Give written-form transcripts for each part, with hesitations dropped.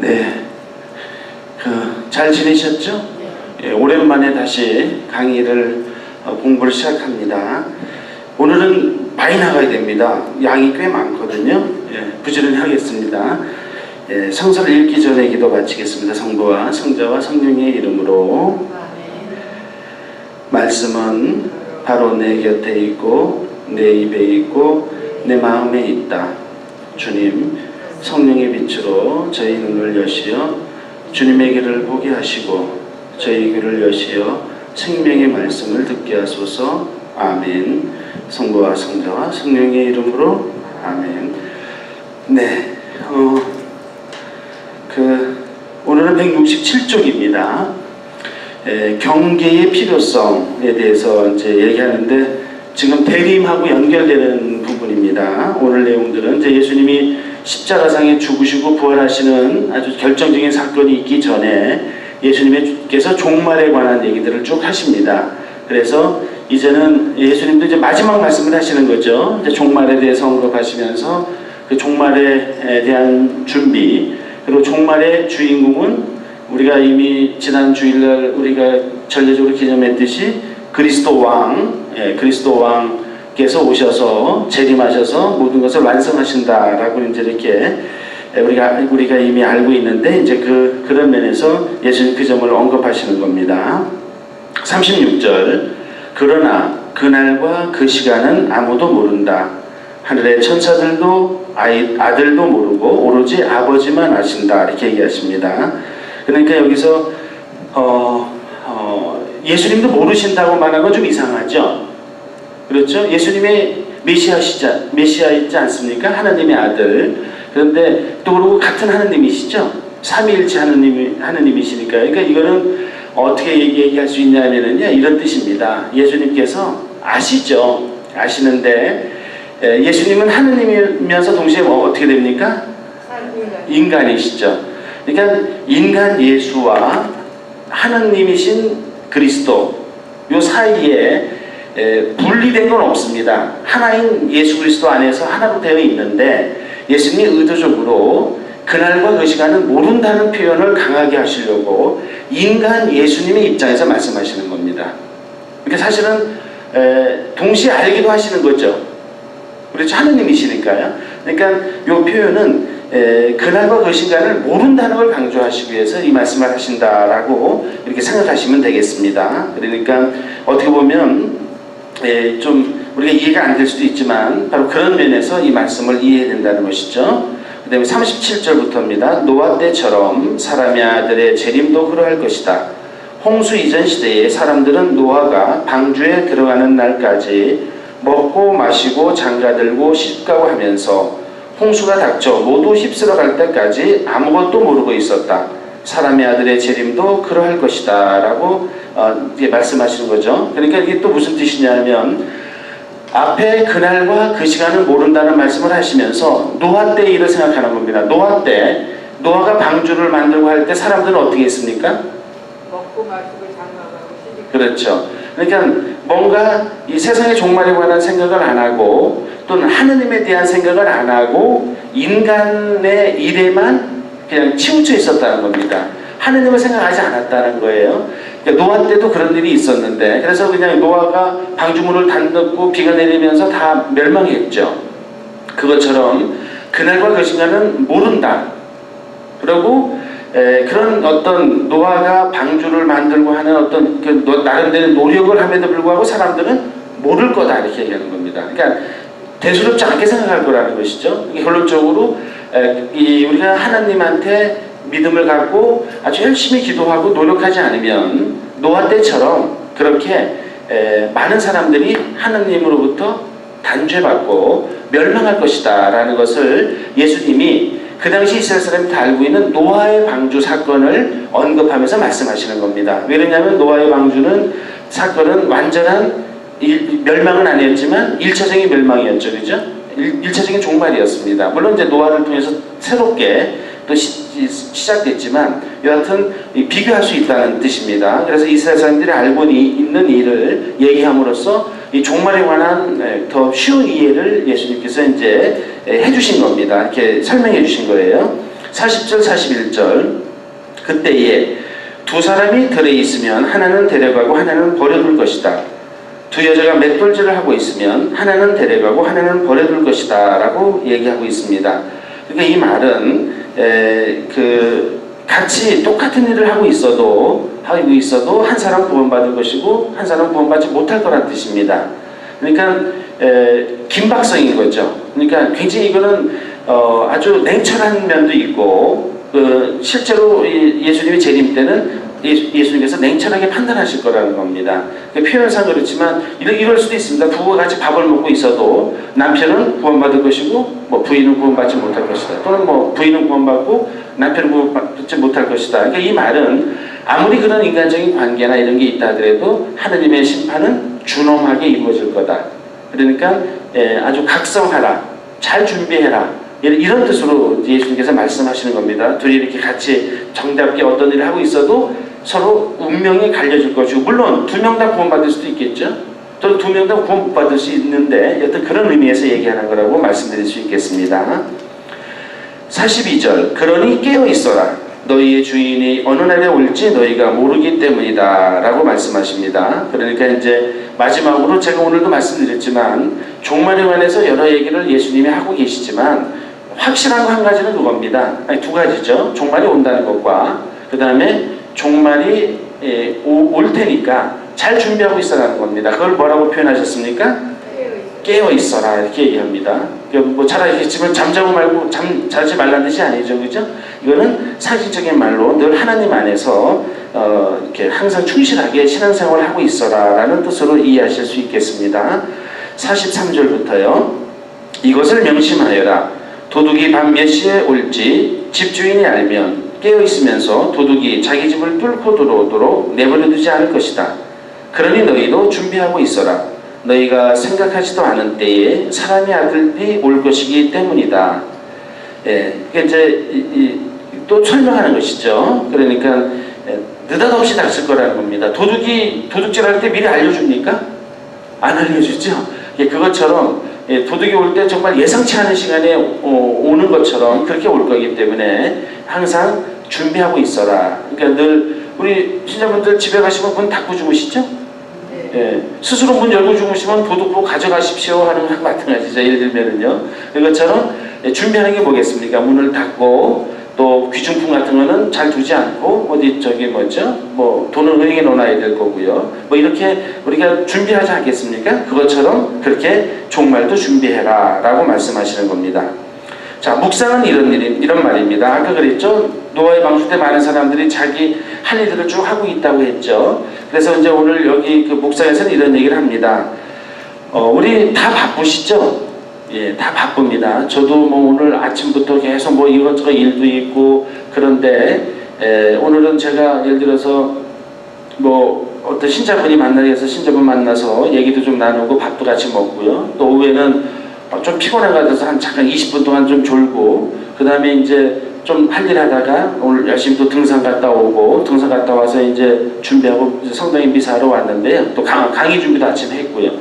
네, 잘 지내셨죠? 예, 오랜만에 다시 강의를 공부를 시작합니다. 오늘은 많이 나가야 됩니다. 양이 꽤 많거든요. 예, 부지런히 하겠습니다. 예, 성서를 읽기 전에 기도 바치겠습니다. 성부와 성자와 성령의 이름으로. 말씀은 바로 내 곁에 있고 내 입에 있고 내 마음에 있다. 주님, 성령의 빛으로 저희 눈을 여시어 주님의 길을 보게 하시고 저희 귀를 여시어 생명의 말씀을 듣게 하소서. 아멘. 성부와 성자와 성령의 이름으로. 아멘. 네, 오늘은 167쪽입니다. 경계의 필요성에 대해서 이제 얘기하는데 지금 대림하고 연결되는 부분입니다. 오늘 내용들은 이제 예수님이 십자가상에 죽으시고 부활하시는 아주 결정적인 사건이 있기 전에 예수님께서 종말에 관한 얘기들을 쭉 하십니다. 그래서 이제는 예수님도 이제 마지막 말씀을 하시는 거죠. 이제 종말에 대해서 언급하시면서 그 종말에 대한 준비, 그리고 종말의 주인공은 우리가 이미 지난 주일날 우리가 전례적으로 기념했듯이 그리스도 왕께서 오셔서 재림하셔서 모든 것을 완성하신다라고 이제 이렇게 우리가 이미 알고 있는데 이제 그런 면에서 예수님 그 점을 언급하시는 겁니다. 36절. 그러나 그날과 그 시간은 아무도 모른다. 하늘의 천사들도 아들도 모르고 오로지 아버지만 아신다. 이렇게 얘기하십니다. 그러니까 여기서 예수님도 모르신다고 말하는 건 좀 이상하죠. 그렇죠? 예수님의 메시아이지 않습니까? 하나님의 아들. 그런데 또 그러고 같은 하나님이시죠. 삼위일체 하나님이시니까. 그러니까 이거는 어떻게 얘기할 수 있냐면요, 이런 뜻입니다. 예수님께서 아시죠. 아시는데 예수님은 하나님이면서 동시에 어떻게 됩니까? 인간이시죠. 그러니까 인간 예수와 하나님이신 그리스도 요 사이에 분리된 건 없습니다. 하나인 예수 그리스도 안에서 하나로 되어 있는데 예수님이 의도적으로 그날과 그 시간은 모른다는 표현을 강하게 하시려고 인간 예수님의 입장에서 말씀하시는 겁니다. 그러니까 사실은 동시에 알기도 하시는 거죠. 그렇죠? 하느님이시니까요. 그러니까 이 표현은 그날과 그 시간을 모른다는 걸 강조하시기 위해서 이 말씀을 하신다라고 이렇게 생각하시면 되겠습니다. 그러니까 어떻게 보면 좀 우리가 이해가 안 될 수도 있지만 바로 그런 면에서 이 말씀을 이해해야 된다는 것이죠. 그 다음에 37절부터입니다. 노아 때처럼 사람의 아들의 재림도 그러할 것이다. 홍수 이전 시대에 사람들은 노아가 방주에 들어가는 날까지 먹고 마시고 장가들고 씻가고 하면서 홍수가 닥쳐 모두 휩쓸어 갈 때까지 아무것도 모르고 있었다. 사람의 아들의 재림도 그러할 것이다 라고 말씀하시는 거죠. 그러니까 이게 또 무슨 뜻이냐면 앞에 그날과 그 시간을 모른다는 말씀을 하시면서 노아 때의 일을 생각하는 겁니다. 노아 때 노아가 방주를 만들고 할 때 사람들은 어떻게 했습니까? 먹고 마시고 장가가고 시집. 그렇죠. 그러니까 뭔가 이 세상의 종말에 관한 생각을 안 하고 또는 하느님에 대한 생각을 안 하고 인간의 일에만 그냥 치우쳐 있었다는 겁니다. 하느님을 생각하지 않았다는 거예요. 그러니까 노아 때도 그런 일이 있었는데 그래서 그냥 노아가 방주문을 닫고 비가 내리면서 다 멸망했죠. 그것처럼 그날과 그 시간은 모른다. 그리고 그런 어떤 노아가 방주를 만들고 하는 어떤 나름대로 노력을 함에도 불구하고 사람들은 모를 거다 이렇게 얘기하는 겁니다. 그러니까 대수롭지 않게 생각할 거라는 것이죠. 결론적으로 우리가 하나님한테 믿음을 갖고 아주 열심히 기도하고 노력하지 않으면 노아 때처럼 그렇게 많은 사람들이 하나님으로부터 단죄받고 멸망할 것이다 라는 것을 예수님이 그 당시 이스라엘 사람이 다 알고 있는 노아의 방주 사건을 언급하면서 말씀하시는 겁니다. 왜냐하면 노아의 방주는 사건은 완전한 멸망은 아니었지만 1차적인 멸망이었죠. 그죠? 1차적인 종말이었습니다. 물론 이제 노아를 통해서 새롭게 또 시작됐지만 여하튼 비교할 수 있다는 뜻입니다. 그래서 이스라엘 사람들이 알고 있는 일을 얘기함으로써 이 종말에 관한 더 쉬운 이해를 예수님께서 이제 해주신 겁니다. 이렇게 설명해 주신 거예요. 40절 41절 그때에 두 사람이 들에 있으면 하나는 데려가고 하나는 버려둘 것이다. 두 여자가 맷돌질을 하고 있으면 하나는 데려가고 하나는 버려둘 것이다 라고 얘기하고 있습니다. 그러니까 이 말은 같이 똑같은 일을 하고 있어도 한 사람 구원받을 것이고 한 사람 구원받지 못할 거란 뜻입니다. 그러니까 긴박성인 거죠. 그러니까 굉장히 이거는 아주 냉철한 면도 있고 실제로 예수님의 재림 때는 예수님께서 냉철하게 판단하실 거라는 겁니다. 표현상 그렇지만 이럴 수도 있습니다. 부부가 같이 밥을 먹고 있어도 남편은 구원받을 것이고 뭐 부인은 구원받지 못할 것이다. 또는 뭐 부인은 구원받고 남편은 구원받지 못할 것이다. 그러니까 이 말은 아무리 그런 인간적인 관계나 이런 게 있다 하더라도 하느님의 심판은 준엄하게 이루어질 거다. 그러니까 아주 각성하라, 잘 준비해라, 이런 뜻으로 예수님께서 말씀하시는 겁니다. 둘이 이렇게 같이 정답게 어떤 일을 하고 있어도 서로 운명이 갈려질 것이고, 물론 두 명 다 구원받을 수도 있겠죠. 또 두 명 다 구원 못 받을 수 있는데 여튼 그런 의미에서 얘기하는 거라고 말씀드릴 수 있겠습니다. 42절 그러니 깨어 있어라. 너희의 주인이 어느 날에 올지 너희가 모르기 때문이다 라고 말씀하십니다. 그러니까 이제 마지막으로 제가 오늘도 말씀드렸지만 종말에 관해서 여러 얘기를 예수님이 하고 계시지만 확실한 거 한 가지는 그겁니다. 아니, 두 가지죠. 종말이 온다는 것과 그 다음에 종말이 올 테니까 잘 준비하고 있어라는 겁니다. 그걸 뭐라고 표현하셨습니까? 깨어 있어라 이렇게 얘기합니다. 뭐 차라리 지금 잠자고 말고 자지 말라는 뜻이 아니죠, 그죠? 이거는 상식적인 말로 늘 하나님 안에서 이렇게 항상 충실하게 신앙생활을 하고 있어라라는 뜻으로 이해하실 수 있겠습니다. 43절부터요. 이것을 명심하여라. 도둑이 밤 몇 시에 올지 집주인이 알면 깨어 있으면서 도둑이 자기 집을 뚫고 들어오도록 내버려두지 않을 것이다. 그러니 너희도 준비하고 있어라. 너희가 생각하지도 않은 때에 사람의 아들이 올 것이기 때문이다. 그러니까 이제 또 설명하는 것이죠. 그러니까 느닷없이 닥칠 거라는 겁니다. 도둑질할 때 미리 알려줍니까? 안 알려주죠. 그것처럼 도둑이 올 때 정말 예상치 않은 시간에 오는 것처럼 그렇게 올 거기 때문에 항상 준비하고 있어라. 그러니까 늘 우리 신자분들 집에 가시면 문 닫고 주무시죠? 스스로 문 열고 주무시면 도둑으로 가져가십시오 하는 것과 마찬가지죠. 예를 들면은요. 이것처럼 준비하는 게 뭐겠습니까? 문을 닫고 또 귀중품 같은 거는 잘 두지 않고 어디 뭐 돈을 은행에 넣어놔야 될 거고요. 뭐 이렇게 우리가 준비하지 않겠습니까? 그것처럼 그렇게 종말도 준비해라 라고 말씀하시는 겁니다. 자, 묵상은 이런 말입니다. 아까 그랬죠? 노아의 방주 때 많은 사람들이 자기 할 일들을 쭉 하고 있다고 했죠. 그래서 이제 오늘 여기 그 묵상에서는 이런 얘기를 합니다. 우리 다 바쁘시죠? 예, 다 바쁩니다. 저도 뭐 오늘 아침부터 계속 뭐 이것저것 일도 있고 그런데 오늘은 제가 예를 들어서 뭐 어떤 신자분이 만나기 위해서 신자분 만나서 얘기도 좀 나누고 밥도 같이 먹고요. 또 오후에는 좀 피곤한 것 같아서 한 잠깐 20분 동안 좀 졸고 그 다음에 이제 좀 할 일 하다가 오늘 열심히 또 등산 갔다 오고 등산 갔다 와서 이제 준비하고 이제 성당에 미사하러 왔는데요. 또 강의 준비도 아침에 했고요.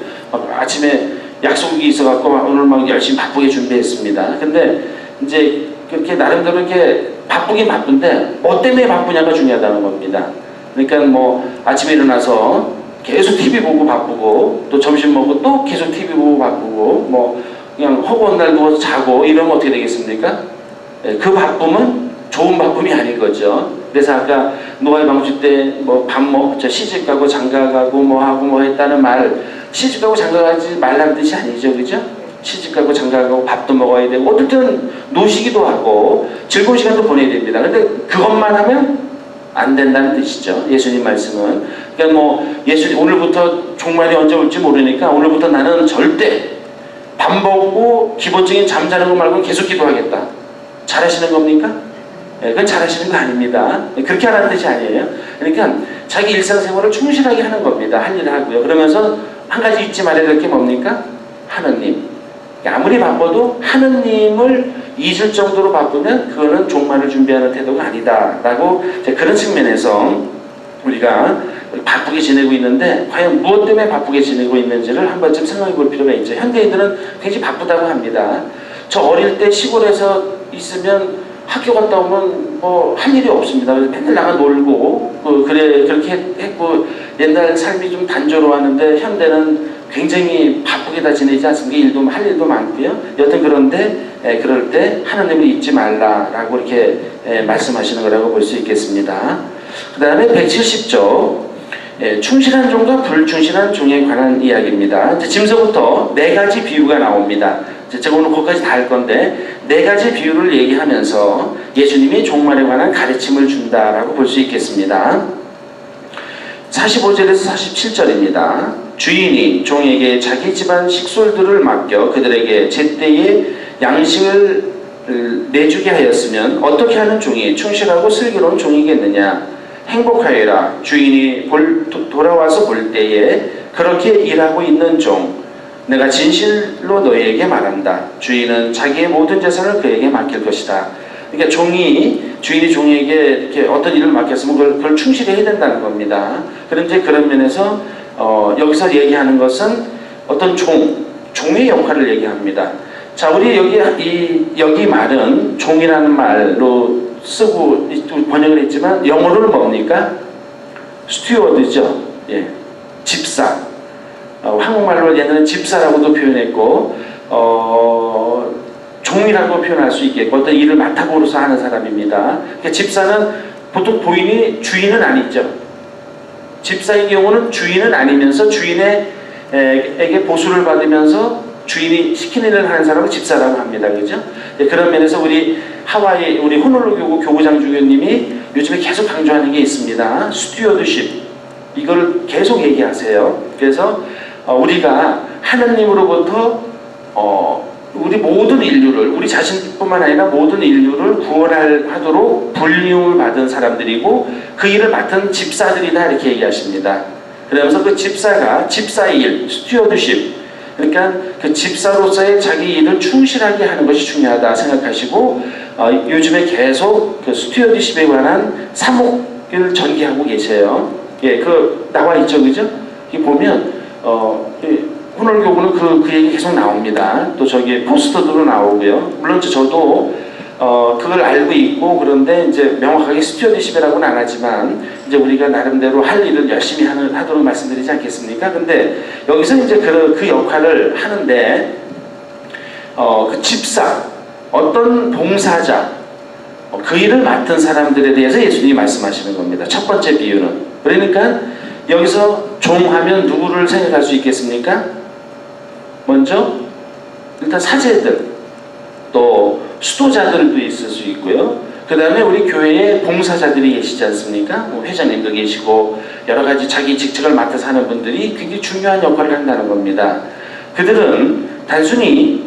아침에 약속이 있어갖고 오늘 막 열심히 바쁘게 준비했습니다. 근데 이제 그렇게 나름대로 이렇게 바쁘긴 바쁜데 뭐 때문에 바쁘냐가 중요하다는 겁니다. 그러니까 뭐 아침에 일어나서 계속 TV 보고 바쁘고 또 점심 먹고 또 계속 TV 보고 바쁘고 뭐 그냥 허구한 날 누워서 자고 이러면 어떻게 되겠습니까? 그 바쁨은 좋은 바쁨이 아닌 거죠. 그래서 아까 노아의 방주 때 뭐 시집 가고 장가 가고 뭐 하고 뭐 했다는 말, 시집 가고 장가 가지 말라는 뜻이 아니죠, 그죠? 시집 가고 장가 가고 밥도 먹어야 되고 어떨 때는 노시기도 하고 즐거운 시간도 보내야 됩니다. 근데 그것만 하면 안 된다는 뜻이죠. 예수님 말씀은. 그러니까 뭐 예수님 오늘부터 종말이 언제 올지 모르니까 오늘부터 나는 절대 밥 먹고 기본적인 잠자는 거 말고는 계속 기도하겠다. 잘하시는 겁니까? 그건 잘하시는 거 아닙니다. 그렇게 하라는 뜻이 아니에요. 그러니까 자기 일상생활을 충실하게 하는 겁니다. 할 일을 하고요. 그러면서 한 가지 잊지 말아야 될 게 뭡니까? 하느님. 아무리 바빠도 하느님을 잊을 정도로 바쁘면 그거는 종말을 준비하는 태도가 아니다 라고 그런 측면에서 우리가 바쁘게 지내고 있는데 과연 무엇 때문에 바쁘게 지내고 있는지를 한 번쯤 생각해 볼 필요가 있죠. 현대인들은 굉장히 바쁘다고 합니다. 저 어릴 때 시골에서 있으면 학교 갔다 오면 뭐 할 일이 없습니다. 그래서 맨날 나가 놀고 그렇게 했고 옛날 삶이 좀 단조로웠는데 현대는 굉장히 바쁘게 다 지내지 않습니까? 할 일도 많고요. 여튼 그런데 그럴 때 하나님을 잊지 말라라고 이렇게 말씀하시는 거라고 볼 수 있겠습니다. 그 다음에 170조 충실한 종과 불충실한 종에 관한 이야기입니다. 이제 지금서부터 4가지 비유가 나옵니다. 제가 오늘 거기까지 다 할 건데 4가지 비유를 얘기하면서 예수님이 종말에 관한 가르침을 준다라고 볼 수 있겠습니다. 45절에서 47절입니다. 주인이 종에게 자기 집안 식솔들을 맡겨 그들에게 제때에 양식을 내주게 하였으면 어떻게 하는 종이 충실하고 슬기로운 종이겠느냐. 행복하여라. 주인이 돌아와서 볼 때에 그렇게 일하고 있는 종, 내가 진실로 너희에게 말한다. 주인은 자기의 모든 재산을 그에게 맡길 것이다. 그러니까 주인이 종에게 이렇게 어떤 일을 맡겼으면 그걸 충실히 해야 된다는 겁니다. 그런데 그런 면에서 여기서 얘기하는 것은 어떤 종의 역할을 얘기합니다. 자, 우리 여기 말은 종이라는 말로 쓰고 번역을 했지만 영어로는 뭡니까? 스튜어드죠. 예, 집사. 한국말로 얘는 집사라고도 표현했고 종이라고 표현할 수 있겠고 어떤 일을 맡아보로서 하는 사람입니다. 그러니까 집사는 보통 주인은 아니죠. 집사의 경우는 주인은 아니면서 주인에게 보수를 받으면서 주인이 시키는 일을 하는 사람을 집사라고 합니다. 그죠? 그런 면에서 우리 호놀루교구 교구장 주교님이 요즘에 계속 강조하는 게 있습니다. 스튜어드십. 이걸 계속 얘기하세요. 그래서 우리가 하나님으로부터 우리 모든 인류를, 우리 자신뿐만 아니라 모든 인류를 구원하도록 불림을 받은 사람들이고 그 일을 맡은 집사들이다 이렇게 얘기하십니다. 그러면서 그 집사의 일, 스튜어드십, 그러니까 그 집사로서의 자기 일을 충실하게 하는 것이 중요하다 생각하시고 요즘에 계속 그 스튜어드십에 관한 사목을 전개하고 계세요. 예, 나와 있죠, 그죠? 이 보면 호놀교구는 그 얘기 계속 나옵니다. 또 저기 포스터도 나오고요. 물론 저도 그걸 알고 있고 그런데 이제 명확하게 스튜어드십이라고는 안 하지만 이제 우리가 나름대로 할 일을 열심히 하도록 말씀드리지 않겠습니까? 근데 여기서 이제 그 역할을 하는데 그 집사, 어떤 봉사자, 그 일을 맡은 사람들에 대해서 예수님이 말씀하시는 겁니다. 첫 번째 비유는. 그러니까 여기서 종하면 누구를 생각할 수 있겠습니까? 먼저 일단 사제들, 또 수도자들도 있을 수 있고요. 그 다음에 우리 교회에 봉사자들이 계시지 않습니까? 뭐 회장님도 계시고 여러 가지 자기 직책을 맡아서 하는 분들이 굉장히 중요한 역할을 한다는 겁니다. 그들은 단순히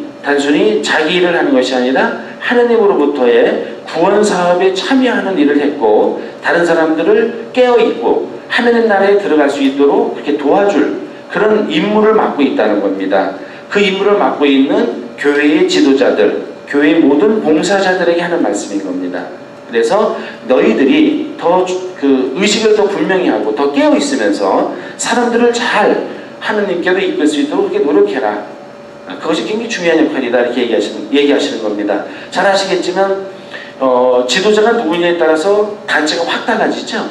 자기 일을 하는 것이 아니라 하나님으로부터의 구원 사업에 참여하는 일을 했고 다른 사람들을 깨어있고 하나님 나라에 들어갈 수 있도록 그렇게 도와줄 그런 임무를 맡고 있다는 겁니다. 그 임무를 맡고 있는 교회의 지도자들, 교회의 모든 봉사자들에게 하는 말씀인 겁니다. 그래서 너희들이 더 그 의식을 더 분명히 하고 더 깨어 있으면서 사람들을 잘 하느님께로 이끌 수 있도록 그렇게 노력해라. 그것이 굉장히 중요한 역할이다 이렇게 얘기하시는 겁니다. 잘 아시겠지만 지도자가 누구냐에 따라서 단체가 확 달라지죠.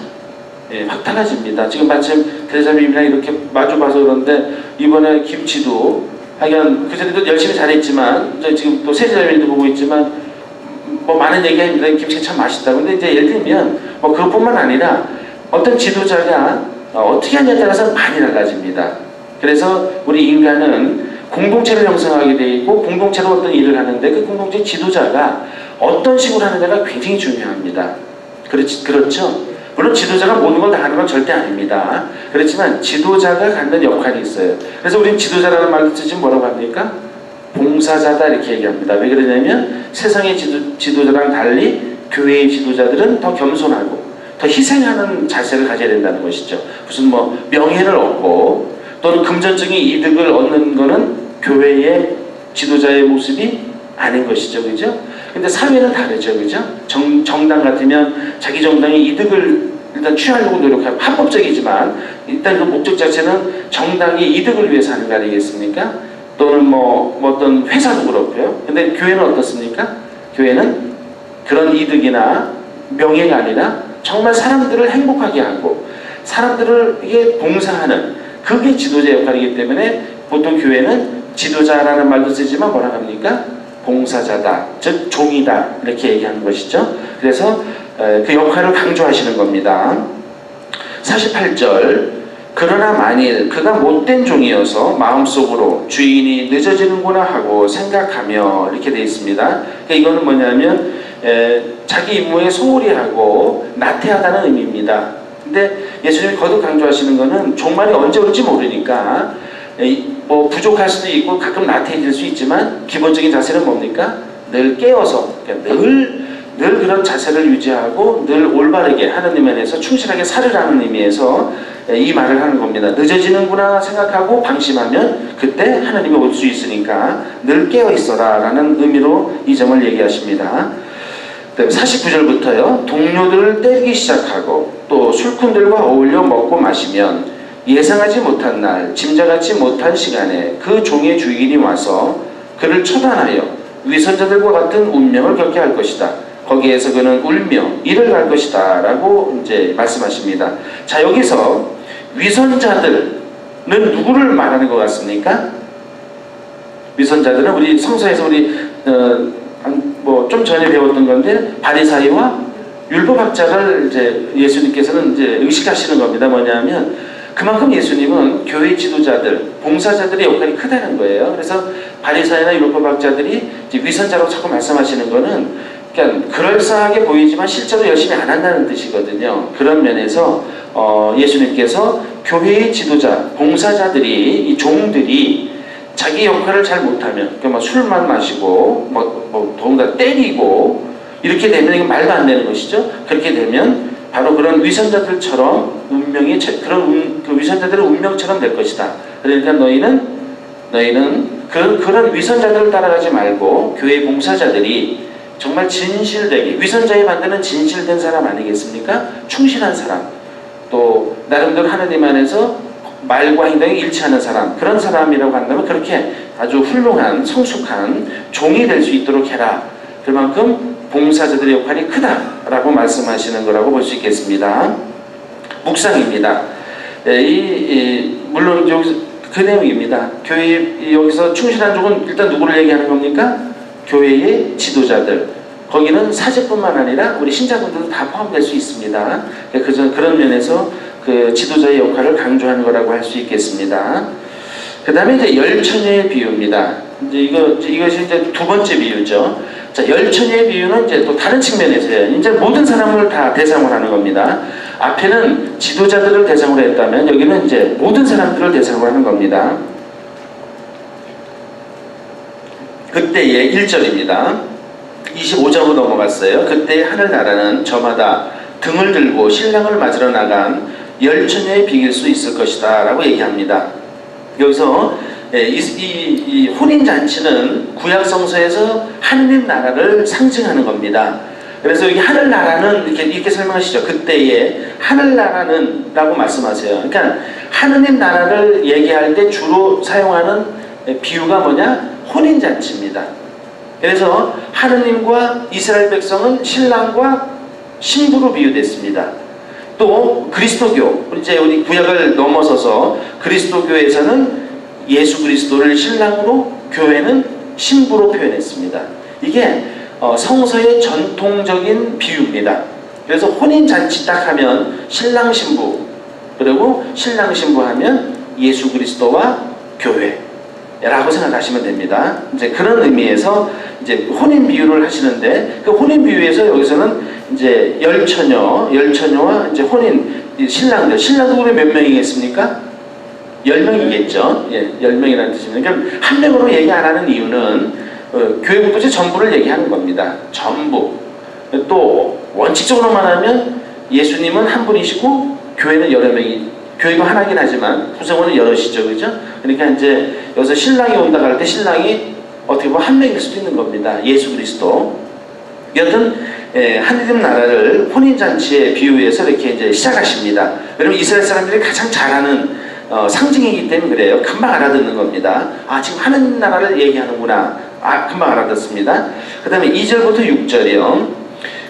예, 확 달라집니다. 지금 마침 대사님이랑 이렇게 마주봐서 그런데 이번에 김치도 하여간 그전에도 열심히 잘했지만 지금 또 세자님도 보고 있지만 뭐 많은 얘기합니다. 김치가 참 맛있다. 근데 이제 예를 들면 그것뿐만 아니라 어떤 지도자가 어떻게 하냐에 따라서 많이 달라집니다. 그래서 우리 인간은 공동체를 형성하게 되어 있고 공동체로 어떤 일을 하는데 그 공동체 지도자가 어떤 식으로 하느냐가 굉장히 중요합니다. 그렇죠? 물론 지도자가 모든 걸 다 하는 건 절대 아닙니다. 그렇지만 지도자가 갖는 역할이 있어요. 그래서 우리는 지도자라는 말을 쓰지 뭐라고 합니까? 봉사자다 이렇게 얘기합니다. 왜 그러냐면 세상의 지도자랑 달리 교회의 지도자들은 더 겸손하고 더 희생하는 자세를 가져야 된다는 것이죠. 무슨 명예를 얻고 또는 금전적인 이득을 얻는 것은 교회의 지도자의 모습이 아닌 것이죠. 그죠? 근데 사회는 다르죠. 그죠? 정당 같으면 자기 정당의 이득을 일단 취하려고 노력하고 합법적이지만 일단 그 목적 자체는 정당의 이득을 위해서 하는 거 아니겠습니까? 또는 어떤 회사도 그렇고요. 근데 교회는 어떻습니까? 교회는 그런 이득이나 명예가 아니라 정말 사람들을 행복하게 하고 사람들에게 봉사하는 그게 지도자 역할이기 때문에 보통 교회는 지도자라는 말도 쓰지만 뭐라 합니까? 봉사자다, 즉 종이다 이렇게 얘기하는 것이죠. 그래서 그 역할을 강조하시는 겁니다. 48절 그러나 만일 그가 못된 종이어서 마음속으로 주인이 늦어지는구나 하고 생각하며 이렇게 되어 있습니다. 그러니까 이거는 뭐냐면 자기 임무에 소홀히 하고 나태하다는 의미입니다. 근데 예수님이 거듭 강조하시는 것은 종말이 언제 올지 모르니까 뭐 부족할 수도 있고 가끔 나태해질 수 있지만 기본적인 자세는 뭡니까? 늘 깨어서 그러니까 늘 그런 자세를 유지하고 늘 올바르게 하나님 안에서 충실하게 살으라는 의미에서 이 말을 하는 겁니다. 늦어지는구나 생각하고 방심하면 그때 하나님이 올 수 있으니까 늘 깨어 있어라 라는 의미로 이 점을 얘기하십니다. 49절부터요. 동료들을 때리기 시작하고 또 술꾼들과 어울려 먹고 마시면 예상하지 못한 날 짐작하지 못한 시간에 그 종의 주인이 와서 그를 처단하여 위선자들과 같은 운명을 겪게 할 것이다. 거기에서 그는 울며 이를 갈 것이다 라고 이제 말씀하십니다. 자, 여기서 위선자들은 누구를 말하는 것 같습니까? 위선자들은 우리 성서에서 우리 뭐 좀 전에 배웠던 건데 바리사이와 율법학자를 이제 예수님께서는 이제 의식하시는 겁니다. 뭐냐면 그만큼 예수님은 교회 지도자들, 봉사자들의 역할이 크다는 거예요. 그래서 바리사이나 율법학자들이 이제 위선자로 자꾸 말씀하시는 거는 그러니까 그럴싸하게 보이지만 실제로 열심히 안 한다는 뜻이거든요. 그런 면에서 예수님께서 교회의 지도자, 봉사자들이 이 종들이 자기 역할을 잘 못하면 그러니까 막 술만 마시고 뭐 더군다나 때리고 이렇게 되면 이게 말도 안 되는 것이죠. 그렇게 되면 바로 그런 위선자들처럼 운명이 그 위선자들의 운명처럼 될 것이다. 그러니까 너희는 그런 위선자들을 따라가지 말고 교회 봉사자들이 정말 진실되게 위선자의 반대는 진실된 사람 아니겠습니까? 충실한 사람 또 나름대로 하나님 안에서 말과 행동이 일치하는 사람 그런 사람이라고 한다면 그렇게 아주 훌륭한 성숙한 종이 될 수 있도록 해라. 그만큼 봉사자들의 역할이 크다라고 말씀하시는 거라고 볼 수 있겠습니다. 묵상입니다. 물론 여기서 그 내용입니다. 교회 여기서 충실한 종은 일단 누구를 얘기하는 겁니까? 교회의 지도자들. 거기는 사제뿐만 아니라 우리 신자분들도 다 포함될 수 있습니다. 그런 면에서 그 지도자의 역할을 강조하는 거라고 할 수 있겠습니다. 그 다음에 이제 열처녀의 비유입니다. 이제 이것이 이제 두 번째 비유죠. 자, 열처녀의 비유는 이제 또 다른 측면에서요. 이제 모든 사람을 다 대상으로 하는 겁니다. 앞에는 지도자들을 대상으로 했다면 여기는 이제 모든 사람들을 대상으로 하는 겁니다. 그때의 1절입니다. 25절로 넘어갔어요. 그때 하늘나라는 저마다 등을 들고 신랑을 맞으러 나간 열처녀에 비길 수 있을 것이다 라고 얘기합니다. 여기서 이 혼인잔치는 구약성서에서 하느님 나라를 상징하는 겁니다. 그래서 여기 하늘나라는 이렇게 설명하시죠. 그때에 하늘나라는 라고 말씀하세요. 그러니까 하느님 나라를 얘기할 때 주로 사용하는 비유가 뭐냐? 혼인잔치입니다. 그래서 하느님과 이스라엘 백성은 신랑과 신부로 비유됐습니다. 또 그리스도교, 이제 우리 구약을 넘어서서 그리스도교에서는 예수 그리스도를 신랑으로, 교회는 신부로 표현했습니다. 이게 성서의 전통적인 비유입니다. 그래서 혼인잔치 딱 하면 신랑 신부, 그리고 신랑 신부 하면 예수 그리스도와 교회라고 생각하시면 됩니다. 이제 그런 의미에서 이제 혼인 비유를 하시는데 그 혼인 비유에서 여기서는 이제 열처녀와 이제 혼인 신랑들이 몇 명이겠습니까? 10명이겠죠. 예, 10명이라는 뜻입니다. 그러니까 한 명으로 얘기 안 하는 이유는 교회 공동체 전부를 얘기하는 겁니다. 전부. 또 원칙적으로만 하면 예수님은 한 분이시고 교회는 여러 명이, 교회도 하나긴 하지만 구성원은 여럿이죠, 그죠? 그러니까 이제 여기서 신랑이 온다고 할 때 신랑이 어떻게 보면 한 명일 수도 있는 겁니다. 예수 그리스도. 여튼 하느님 나라를 혼인잔치에 비유해서 이렇게 이제 시작하십니다. 왜냐면 이스라엘 사람들이 가장 잘하는 상징이기 때문에 그래요. 금방 알아듣는 겁니다. 아, 지금 하느님 나라를 얘기하는구나. 아, 금방 알아듣습니다. 그 다음에 2절부터 6절이요.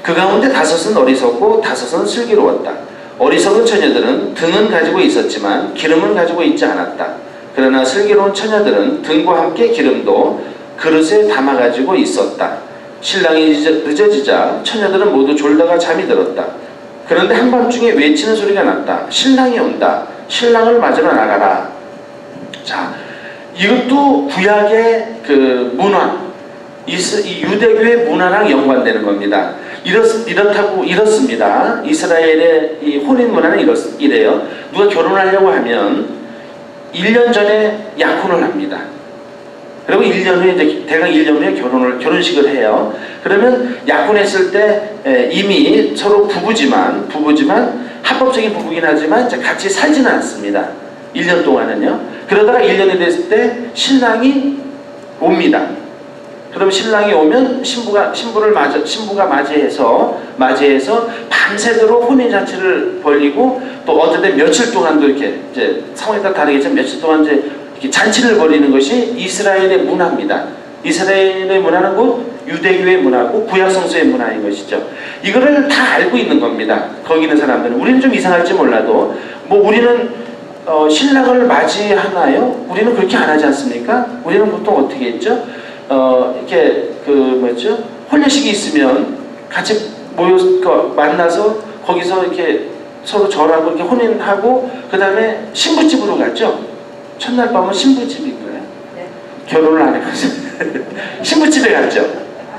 그 가운데 5은 어리석고 5은 슬기로웠다. 어리석은 처녀들은 등은 가지고 있었지만 기름은 가지고 있지 않았다. 그러나 슬기로운 처녀들은 등과 함께 기름도 그릇에 담아 가지고 있었다. 신랑이 늦어지자 처녀들은 모두 졸다가 잠이 들었다. 그런데 한밤중에 외치는 소리가 났다. 신랑이 온다. 신랑을 맞으러 나가라. 자, 이것도 구약의 그 문화, 이 유대교의 문화랑 연관되는 겁니다. 이렇습니다. 이스라엘의 이 혼인 문화는 이래요. 누가 결혼하려고 하면 1년 전에 약혼을 합니다. 그리고 1년 후에 이제 대강 1년 후에 결혼식을 해요. 그러면 약혼했을 때 이미 서로 부부지만 합법적인 부부긴 하지만 같이 살지는 않습니다. 1년 동안은요. 그러다가 1년이 됐을 때 신랑이 옵니다. 그럼 신랑이 오면 신부가 맞이해서 밤새도록 혼인잔치를 벌이고 또 어떨 때 며칠 동안도 이렇게 이제 상황에 따라 다르겠지만 며칠 동안 이제 이렇게 잔치를 벌이는 것이 이스라엘의 문화입니다. 이스라엘의 문화는 곧 유대교의 문화고 구약 성서의 문화인 것이죠. 이거를 다 알고 있는 겁니다. 거기 있는 사람들은. 우리는 좀 이상할지 몰라도 뭐 우리는 신랑을 맞이하나요? 우리는 그렇게 안 하지 않습니까? 우리는 보통 어떻게 했죠? 이렇게 혼례식이 있으면 같이 모여서 만나서 거기서 이렇게 서로 절하고 이렇게 혼인하고 그 다음에 신부집으로 갔죠. 첫날 밤은 신부집인가요? 네. 결혼을 안 해가지고 신부집에 갔죠.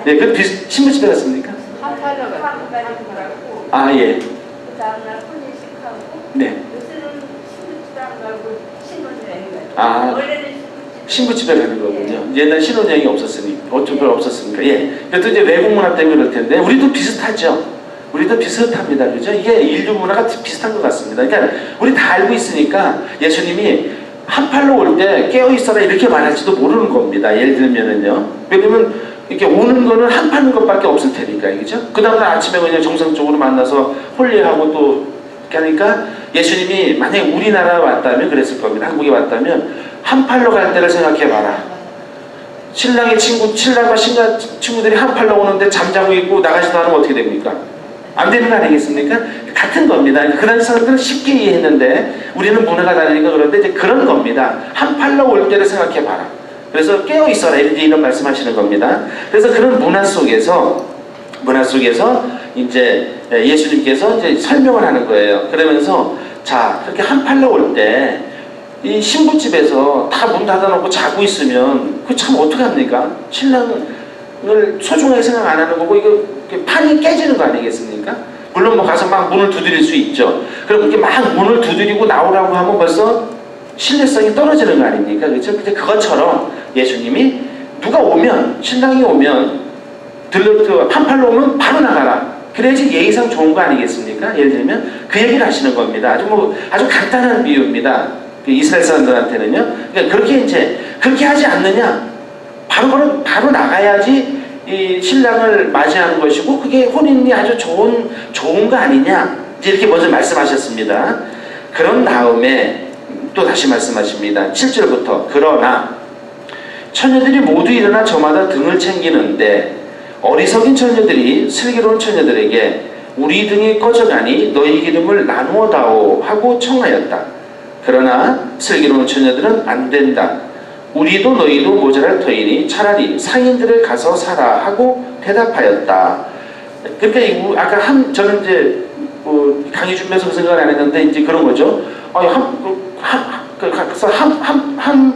네, 신부집에 갔습니까? 한팔로 가고 아 예. 그 다음날 혼인식하고 네. 요새는 신부집 안 가고 신혼여행 가요. 아. 원래는 신부집에 가는 거군요. 옛날 신혼여행이 없었으니까. 예. 그래도 이제 외국 문화 때문에 그럴 텐데, 우리도 비슷하죠. 우리도 비슷합니다. 그죠? 이게 인류 문화가 비슷한 것 같습니다. 그러니까, 우리 다 알고 있으니까 예수님이 한팔로 올 때 깨어있어라 이렇게 말할지도 모르는 겁니다. 예를 들면은요. 왜냐면, 이렇게 오는 거는 한파는 것밖에 없을 테니까, 그죠? 그 다음날 아침에 그냥 정상적으로 만나서 홀례하고 또, 하니까 예수님이 만약에 우리나라에 왔다면 그랬을 겁니다. 한국에 왔다면, 한팔로 갈 때를 생각해봐라. 신랑과 친구들이 한팔로 오는데 잠자고 있고 나가지도 않으면 어떻게 됩니까? 안 되는 거 아니겠습니까? 같은 겁니다. 그 당시 사람들은 쉽게 이해했는데 우리는 문화가 다르니까 그런데 이제 그런 겁니다. 한팔로 올 때를 생각해봐라. 그래서 깨어있어라 이런 말씀하시는 겁니다. 그래서 그런 문화 속에서 이제 예수님께서 이제 설명을 하는 거예요. 그러면서 자, 그렇게 한팔로 올 때 이 신부집에서 다 문 닫아놓고 자고 있으면 그 참 어떡합니까? 신랑을 소중하게 생각 안 하는 거고 이거 판이 깨지는 거 아니겠습니까? 물론 뭐 가서 막 문을 두드릴 수 있죠. 그럼 이렇게 막 문을 두드리고 나오라고 하면 벌써 신뢰성이 떨어지는 거 아닙니까? 그렇죠? 근데 그것처럼 예수님이 누가 오면 신랑이 오면 한팔로 오면 바로 나가라. 그래야지 예의상 좋은 거 아니겠습니까? 예를 들면 그 얘기를 하시는 겁니다. 아주 간단한 비유입니다. 이스라엘 사람들한테는요. 그러니까 그렇게 하지 않느냐? 바로 나가야지 이 신랑을 맞이하는 것이고 그게 혼인이 아주 좋은 거 아니냐? 이제 이렇게 먼저 말씀하셨습니다. 그런 다음에 또 다시 말씀하십니다. 7절부터 그러나 처녀들이 모두 일어나 저마다 등을 챙기는데 어리석인 처녀들이 슬기로운 처녀들에게 우리 등이 꺼져가니 너희 기름을 나누어 다오 하고 청하였다. 그러나 슬기로운 처녀들은 안 된다. 우리도 너희도 모자랄 터이니 차라리 상인들을 가서 사라 하고 대답하였다. 그러니까 아까 저는 이제 강의 준비해서 그 생각을 안 했는데 이제 그런 거죠.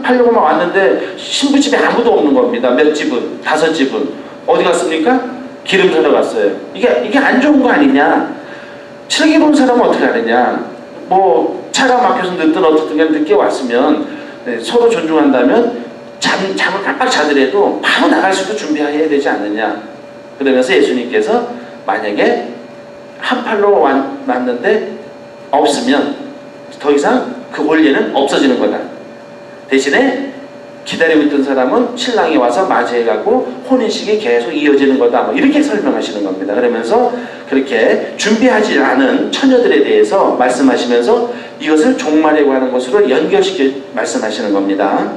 팔려고 막 왔는데 신부집에 아무도 없는 겁니다. 몇 집은 5집은 어디 갔습니까? 기름 사러 갔어요. 이게 안 좋은 거 아니냐? 슬기로운 사람은 어떻게 하느냐? 뭐 차가 막혀서 늦든 어떻든 간에 늦게 왔으면 서로 존중한다면 잠을 깜빡 자더라도 바로 나갈 수도 준비해야 되지 않느냐. 그러면서 예수님께서 만약에 한팔로 왔는데 없으면 더 이상 그 혼례는 없어지는 거다. 대신에 기다리고 있던 사람은 신랑이 와서 맞이해가고 혼인식이 계속 이어지는 거다. 뭐 이렇게 설명하시는 겁니다. 그러면서 그렇게 준비하지 않은 처녀들에 대해서 말씀하시면서 이것을 종말에 관한 것으로 연결시켜 말씀하시는 겁니다.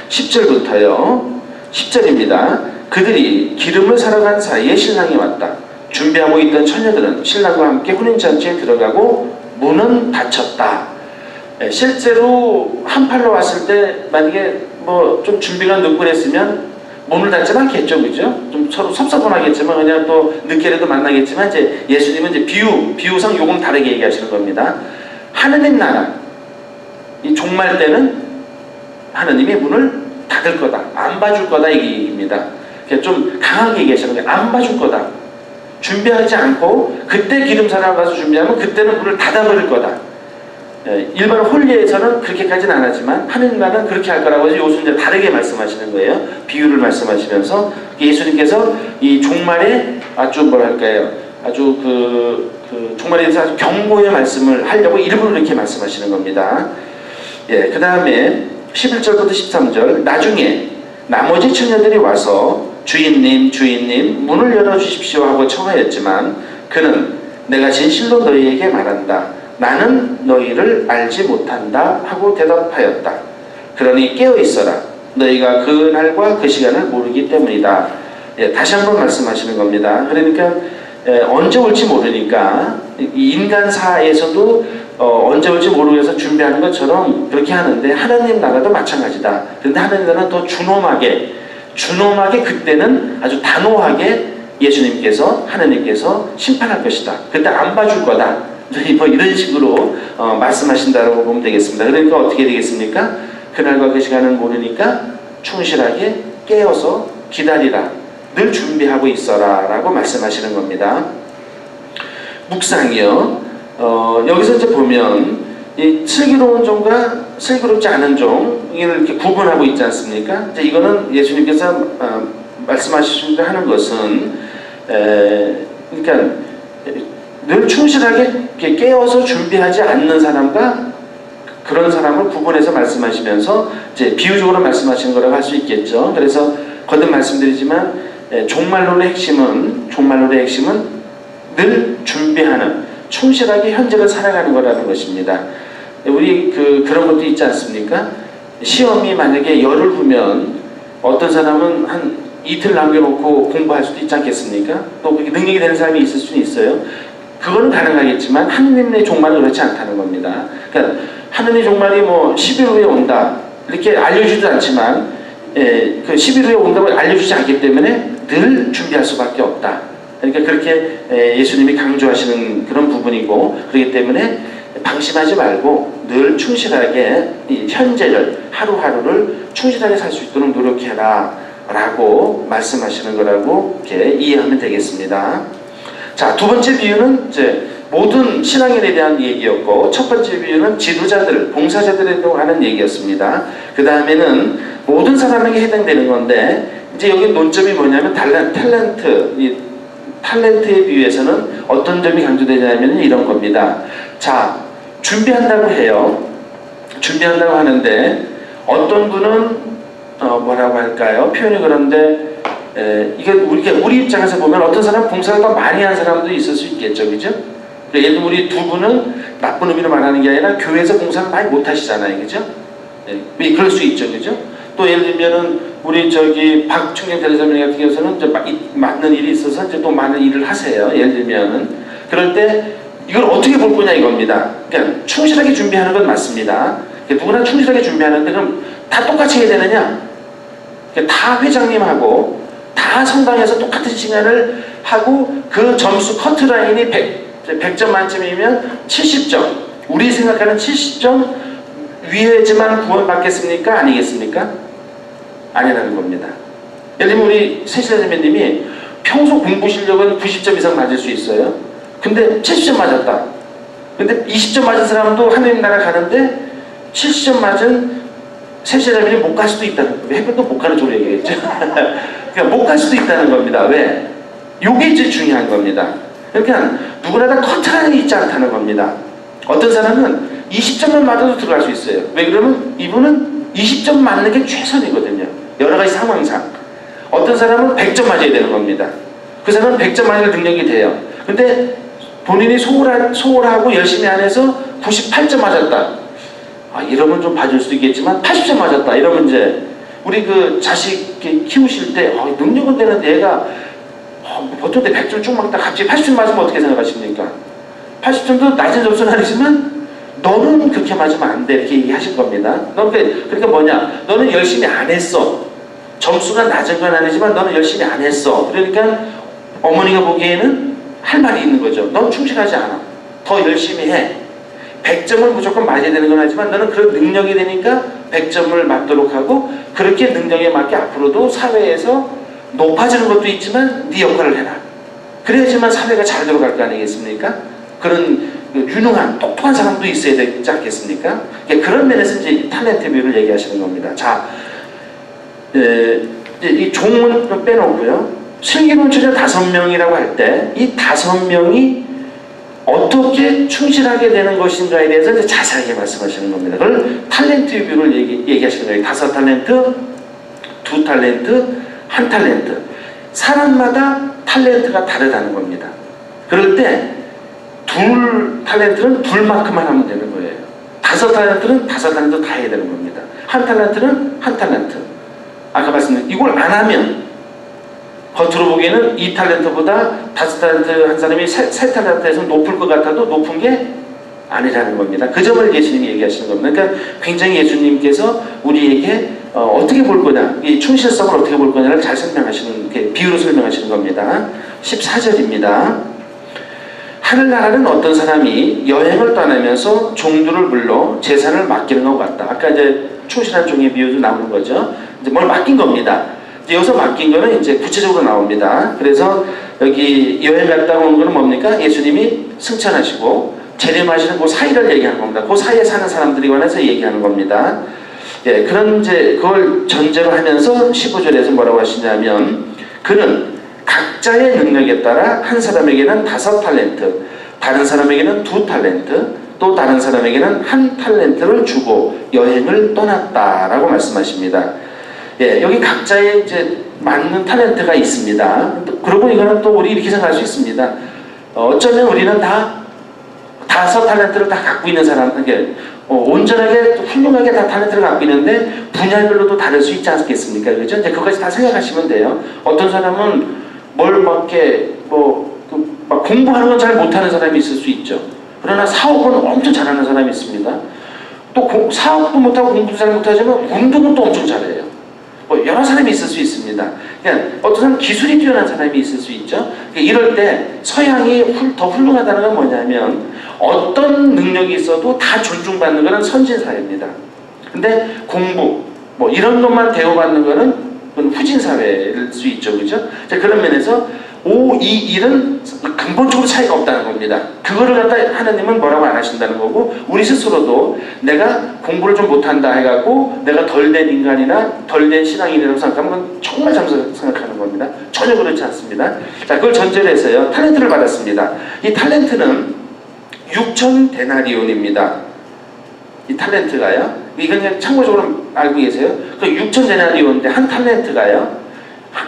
10절부터요. 10절입니다. 그들이 기름을 사러 간 사이에 신랑이 왔다. 준비하고 있던 처녀들은 신랑과 함께 혼인잔치에 들어가고 문은 닫혔다. 실제로 한팔로 왔을 때 만약에 뭐 좀 준비가 늦고 했으면 문을 닫지 않겠죠, 그죠? 좀 서로 섭섭하겠지만 그냥 또 늦게라도 만나겠지만 이제 예수님은 이제 비유상 요건 다르게 얘기하시는 겁니다. 하느님 나라 이 종말 때는 하느님이 문을 닫을 거다, 안 봐줄 거다 이 얘기입니다. 좀 강하게 얘기하시는 거예요. 안 봐줄 거다. 준비하지 않고 그때 기름 사람 가서 준비하면 그때는 문을 닫아버릴 거다. 일반 홀리에서는 그렇게까지는 안 하지만 하느님과는 그렇게 할 거라고 해서 요즘 이제 다르게 말씀하시는 거예요. 비유를 말씀하시면서 예수님께서 이 종말에 아주 뭐랄까요, 아주 그 종말에 대해서 아주 경고의 말씀을 하려고 일부러 이렇게 말씀하시는 겁니다. 그 다음에 11절부터 13절 나중에 나머지 처녀들이 와서 주인님 문을 열어주십시오 하고 청하였지만 그는 내가 진실로 너희에게 말한다. 나는 너희를 알지 못한다 하고 대답하였다. 그러니 깨어있어라. 너희가 그 날과 그 시간을 모르기 때문이다. 다시 한번 말씀하시는 겁니다. 그러니까 언제 올지 모르니까 인간사에서도 언제 올지 모르고 해서 준비하는 것처럼 그렇게 하는데 하나님 나라도 마찬가지다. 그런데 하나님 나라는 더 준엄하게 그때는 아주 단호하게 예수님께서 하나님께서 심판할 것이다. 그때 안 봐줄 거다. 뭐 이런 식으로 말씀하신다고 보면 되겠습니다. 그러니까 어떻게 되겠습니까? 그날과 그 시간을 모르니까 충실하게 깨어서 기다리라. 늘 준비하고 있어라 라고 말씀하시는 겁니다. 묵상이요. 여기서 이제 보면 이 슬기로운 종과 슬기롭지 않은 종 이렇게 구분하고 있지 않습니까? 이제 이거는 예수님께서 말씀하시려 하는 것은 그러니까 늘 충실하게 깨어서 준비하지 않는 사람과 그런 사람을 구분해서 말씀하시면서 이제 비유적으로 말씀하시는 거라고 할 수 있겠죠. 그래서 거듭 말씀드리지만 종말론의 핵심은 늘 준비하는 충실하게 현재를 살아가는 거라는 것입니다. 우리 그런 것도 있지 않습니까? 시험이 만약에 열흘 후면 어떤 사람은 한 이틀 남겨놓고 공부할 수도 있지 않겠습니까? 또 그렇게 능력이 되는 사람이 있을 수는 있어요. 그거는 가능하겠지만 하느님의 종말은 그렇지 않다는 겁니다. 그러니까 하느님의 종말이 뭐 10일 후에 온다 이렇게 알려주지도 않지만 그 10일 후에 온다고 알려주지 않기 때문에 늘 준비할 수밖에 없다. 그러니까 그렇게 예수님이 강조하시는 그런 부분이고 그렇기 때문에 방심하지 말고 늘 충실하게 이 현재를 하루하루를 충실하게 살 수 있도록 노력해라 라고 말씀하시는 거라고 이렇게 이해하면 되겠습니다. 자, 두 번째 비유는 이제 모든 신앙인에 대한 얘기였고 첫 번째 비유는 지도자들, 봉사자들에 관한 얘기였습니다. 그 다음에는 모든 사람에게 해당되는 건데 이제 여기 논점이 뭐냐면 탤런트에 비유해서는 어떤 점이 강조되냐면 이런 겁니다. 자, 준비한다고 해요. 준비한다고 하는데 어떤 분은 뭐라고 할까요? 표현이 그런데 이게 우리 입장에서 보면 어떤 사람 봉사를 더 많이 한 사람도 있을 수 있겠죠, 그죠? 예를 들면 우리 두 분은 나쁜 의미로 말하는 게 아니라 교회에서 봉사를 많이 못 하시잖아요, 그죠? 그럴 수 있죠, 그죠? 또 예를 들면은 우리 박충경 대리사님 같은 경우는 이제 맞는 일이 있어서 이제 또 많은 일을 하세요. 예를 들면은 그럴 때 이걸 어떻게 볼 거냐 이겁니다. 그러니까 충실하게 준비하는 건 맞습니다. 누구나 충실하게 준비하는데 그럼 다 똑같이 해야 되느냐? 다 회장님하고 다 성당에서 똑같은 시간을 하고 그 점수 커트라인이 100점 만점이면 70점 우리 생각하는 70점 위에지만 구원받겠습니까? 아니겠습니까? 아니라는 겁니다. 예를 들면 우리 세실자매님이 평소 공부 실력은 90점 이상 맞을 수 있어요. 근데 70점 맞았다. 근데 20점 맞은 사람도 하느님 나라 가는데 70점 맞은 세실자매님이 못 갈 수도 있다는 거예요. 해변도 못 가는 쪽으로 얘기했죠. 그러니까 못 갈 수도 있다는 겁니다. 왜? 요게 이제 중요한 겁니다. 그러니까 누구나 다 커트라인이 있지 않다는 겁니다. 어떤 사람은 20점만 맞아도 들어갈 수 있어요. 왜 그러면 이분은 20점 맞는 게 최선이거든요. 여러 가지 상황상. 어떤 사람은 100점 맞아야 되는 겁니다. 그 사람은 100점 맞을 능력이 돼요. 근데 본인이 소홀하고 열심히 안 해서 98점 맞았다. 이러면 좀 봐줄 수도 있겠지만 80점 맞았다. 이러면 이제 우리 그 자식 키우실 때 능력은 되는데 얘가 보통 때 100점 쭉 막다 갑자기 80점 맞으면 어떻게 생각하십니까? 80점도 낮은 점수는 아니지만 너는 그렇게 맞으면 안 돼 이렇게 얘기하실 겁니다. 그러니까 뭐냐? 너는 열심히 안 했어. 점수가 낮은 건 아니지만 너는 열심히 안 했어. 그러니까 어머니가 보기에는 할 말이 있는 거죠. 넌 충실하지 않아. 더 열심히 해. 100점을 무조건 맞아야 되는 건 아니지만 너는 그런 능력이 되니까 100점을 맞도록 하고 그렇게 능력에 맞게 앞으로도 사회에서 높아지는 것도 있지만 네 역할을 해라. 그래야지만 사회가 잘 돌아갈 거 아니겠습니까? 그런 유능한 똑똑한 사람도 있어야 되지 않겠습니까? 그런 면에서 이제 탤런트 뷰를 얘기하시는 겁니다. 자, 이 종은 좀 빼놓고요. 슬기로운 처자 5명이라고 할 때 이 5명이 어떻게 충실하게 되는 것인가에 대해서 이제 자세하게 말씀하시는 겁니다. 그걸 탤런트 뷰를 얘기하시는 거예요. 5탤런트, 2탤런트, 1탤런트. 사람마다 탤런트가 다르다는 겁니다. 그럴 때 탤런트는 둘만큼만 하면 되는 거예요. 5탤런트는 5탤런트 다 해야 되는 겁니다. 1탤런트는 1탤런트. 아까 말씀드린 이걸 안 하면 겉으로 보기에는 2탤런트보다 5탤런트 한 사람이 3탤런트에서 높을 것 같아도 높은 게 아니라는 겁니다. 그 점을 예수님이 얘기하시는 겁니다. 그러니까 굉장히 예수님께서 우리에게 어떻게 볼 거냐, 이 충실성을 어떻게 볼 거냐를 잘 설명하시는, 비유로 설명하시는 겁니다. 14절입니다. 하늘나라는 어떤 사람이 여행을 떠나면서 종들을 불러 재산을 맡기는 것 같다. 아까 이제 충실한 종의 비유도 나오는 거죠. 이제 뭘 맡긴 겁니다. 이제 여기서 맡긴 거는 이제 구체적으로 나옵니다. 그래서 여기 여행 갔다 온 거는 뭡니까? 예수님이 승천하시고 재림하시는 그 사이를 얘기하는 겁니다. 그 사이에 사는 사람들에 관해서 얘기하는 겁니다. 예, 그런 이제 그걸 전제로 하면서 15절에서 뭐라고 하시냐면 그는 각자의 능력에 따라 한 사람에게는 5탤런트, 다른 사람에게는 2탤런트, 또 다른 사람에게는 1탤런트를 주고 여행을 떠났다라고 말씀하십니다. 예, 여기 각자의 이제 맞는 탤런트가 있습니다. 그리고 이거는 또 우리 이렇게 생각할 수 있습니다. 어쩌면 우리는 다 5탤런트를 다 갖고 있는 사람에게 온전하게 훌륭하게 다 탤런트를 갖고 있는데 분야별로도 다를 수 있지 않겠습니까? 그죠? 이제 그것까지 다 생각하시면 돼요. 어떤 사람은 뭘 밖에 막 공부하는 건 잘 못하는 사람이 있을 수 있죠. 그러나 사업은 엄청 잘하는 사람이 있습니다. 또 사업도 못하고 공부도 잘 못하지만 운동은 또 엄청 잘해요. 여러 사람이 있을 수 있습니다. 그러니까 어떤 사람은 기술이 뛰어난 사람이 있을 수 있죠. 그러니까 이럴 때 서양이 더 훌륭하다는 건 뭐냐면 어떤 능력이 있어도 다 존중받는 것은 선진사회입니다. 근데 공부 이런 것만 대우받는 것은 후진사회일 수 있죠. 그죠? 자, 그런 면에서 5, 2, 1은 근본적으로 차이가 없다는 겁니다. 그거를 갖다 하나님은 뭐라고 안 하신다는 거고 우리 스스로도 내가 공부를 좀 못한다 해갖고 내가 덜된 인간이나 덜된 신앙인이라고 생각하면 그건 정말 잘못 생각하는 겁니다. 전혀 그렇지 않습니다. 자, 그걸 전제로 해서요. 탤런트를 받았습니다. 이 탤런트는 6천 데나리온입니다. 이 탤런트가요. 이건 그냥 참고적으로 알고 계세요. 그 6천 데나리온인데 한 탤런트가요.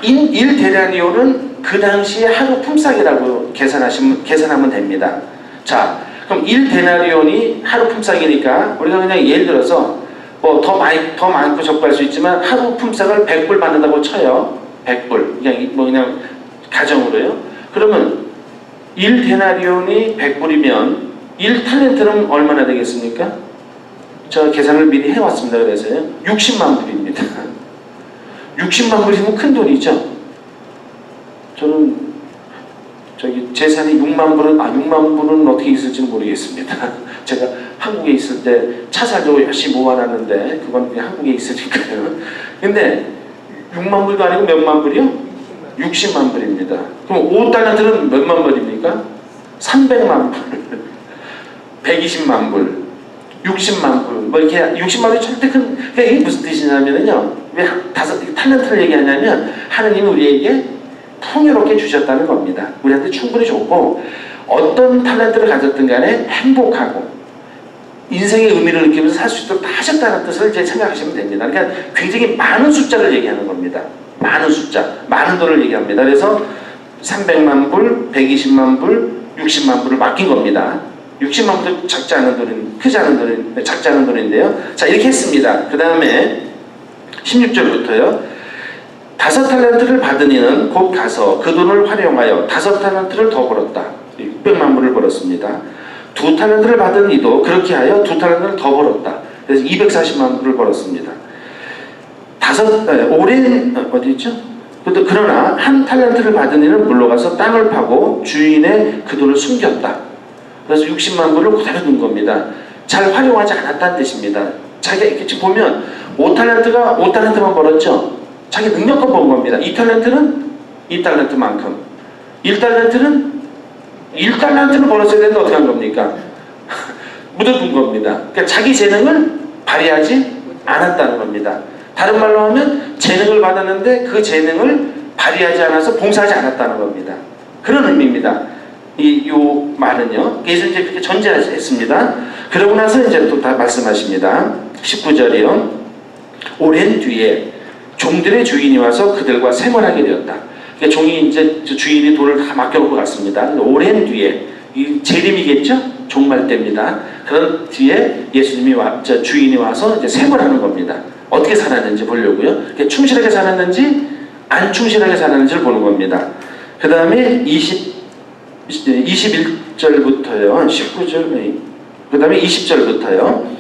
1데나리온은 그 당시에 하루 품삯이라고 계산하면 됩니다. 자, 그럼 1데나리온이 하루 품삯이니까 우리가 그냥 예를 들어서 더 많고 적고 할 수 있지만 하루 품삯을 100불 받는다고 쳐요. 100불. 그냥 가정으로요. 그러면 1데나리온이 100불이면 1탤런트는 얼마나 되겠습니까? 저 계산을 미리 해왔습니다. 그래서요. 60만 불입니다. 60만 불이면 큰 돈이죠. 저는 재산이 6만 불은 어떻게 있을지는 모르겠습니다. 제가 한국에 있을 때 차 살려고 열심히 모아놨는데 그건 그냥 한국에 있으니까요. 근데 6만 불도 아니고 몇만 불이요? 60만 불입니다. 그럼 5달러들은 몇만 불입니까? 300만 불, 120만 불, 60만 불, 이렇게 60만 불이 절대 그러니까 이게 무슨 뜻이냐면요. 왜 탤런트를 얘기하냐면 하느님이 우리에게 풍요롭게 주셨다는 겁니다. 우리한테 충분히 줬고 어떤 탤런트를 가졌든 간에 행복하고 인생의 의미를 느끼면서 살 수 있도록 다 하셨다는 뜻을 이제 생각하시면 됩니다. 그러니까 굉장히 많은 숫자를 얘기하는 겁니다. 많은 숫자, 많은 돈을 얘기합니다. 그래서 300만 불, 120만 불, 60만 불을 맡긴 겁니다. 60만 불도 작지 않은 돈인데요. 자, 이렇게 했습니다. 그 다음에 16절부터요. 5달란트를 받은 이는 곧 가서 그 돈을 활용하여 5달란트를 더 벌었다. 600만 불을 벌었습니다. 2달란트를 받은 이도 그렇게 하여 2달란트를 더 벌었다. 그래서 240만 불을 벌었습니다. 오랜 어디 있죠? 그러나 1달란트를 받은 이는 물러가서 땅을 파고 주인의 그 돈을 숨겼다. 그래서 60만 불을 그대로 둔 겁니다. 잘 활용하지 않았다는 뜻입니다. 자기가 이렇게 지금 보면 5달란트만 벌었죠. 자기 능력껏 번 겁니다. 2달란트는 2달란트만큼, 1달란트는 벌었어야 되는데 어떻게 한 겁니까? 묻어둔 겁니다. 그러니까 자기 재능을 발휘하지 않았다는 겁니다. 다른 말로 하면 재능을 받았는데 그 재능을 발휘하지 않아서 봉사하지 않았다는 겁니다. 그런 의미입니다. 요 말은요. 예수님 이제 그렇게 전제했습니다. 그러고 나서 이제 또 다 말씀하십니다. 19절이요. 오랜 뒤에 종들의 주인이 와서 그들과 생활하게 되었다. 그러니까 종이 이제 주인이 돈을 다 맡겨놓고 갔습니다. 오랜 뒤에 이 재림이겠죠? 종말 때입니다. 그런 뒤에 예수님이 주인이 와서 이제 생활하는 겁니다. 어떻게 살았는지 보려고요. 그러니까 충실하게 살았는지 안 충실하게 살았는지를 보는 겁니다. 그 다음에 21절부터요. 19절, 그 다음에 20절부터요.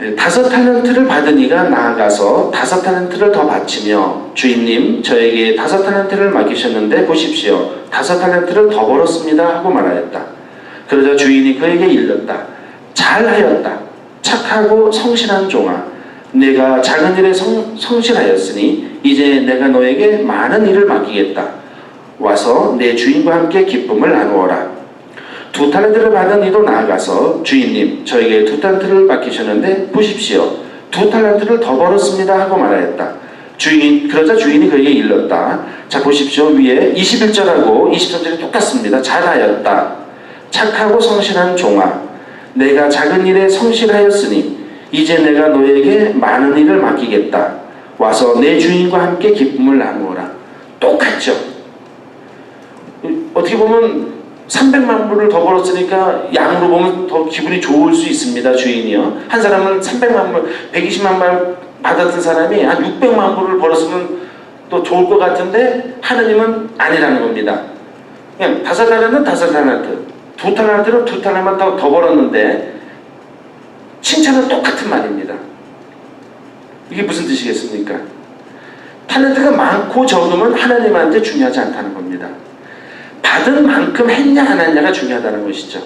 5달란트를 받은 이가 나아가서 5달란트를 더 바치며 주인님 저에게 5달란트를 맡기셨는데 보십시오. 5달란트를 더 벌었습니다 하고 말하였다. 그러자 주인이 그에게 일렀다. 잘하였다. 착하고 성실한 종아. 내가 작은 일에 성실하였으니 이제 내가 너에게 많은 일을 맡기겠다. 와서 내 주인과 함께 기쁨을 나누어라. 2달란트를 받은 이도 나아가서 주인님 저에게 2달란트를 맡기셨는데 보십시오. 2달란트를 더 벌었습니다 하고 말하였다. 그러자 주인이 그에게 일렀다. 자 보십시오. 위에 21절하고 23절이 똑같습니다. 잘하였다. 착하고 성실한 종아. 내가 작은 일에 성실하였으니 이제 내가 너에게 많은 일을 맡기겠다. 와서 내 주인과 함께 기쁨을 나누어라. 똑같죠. 어떻게 보면 300만 불을 더 벌었으니까 양으로 보면 더 기분이 좋을 수 있습니다. 주인이요. 한 사람은 300만 불, 120만 불 받았던 사람이 한 600만 불을 벌었으면 또 좋을 것 같은데 하느님은 아니라는 겁니다. 그냥 5달란트는 5달란트, 2달란트는 2달란트만 더 벌었는데 칭찬은 똑같은 말입니다. 이게 무슨 뜻이겠습니까? 탤런트가 많고 적으면 하나님한테 중요하지 않다는 겁니다. 받은 만큼 했냐 안 했냐가 중요하다는 것이죠.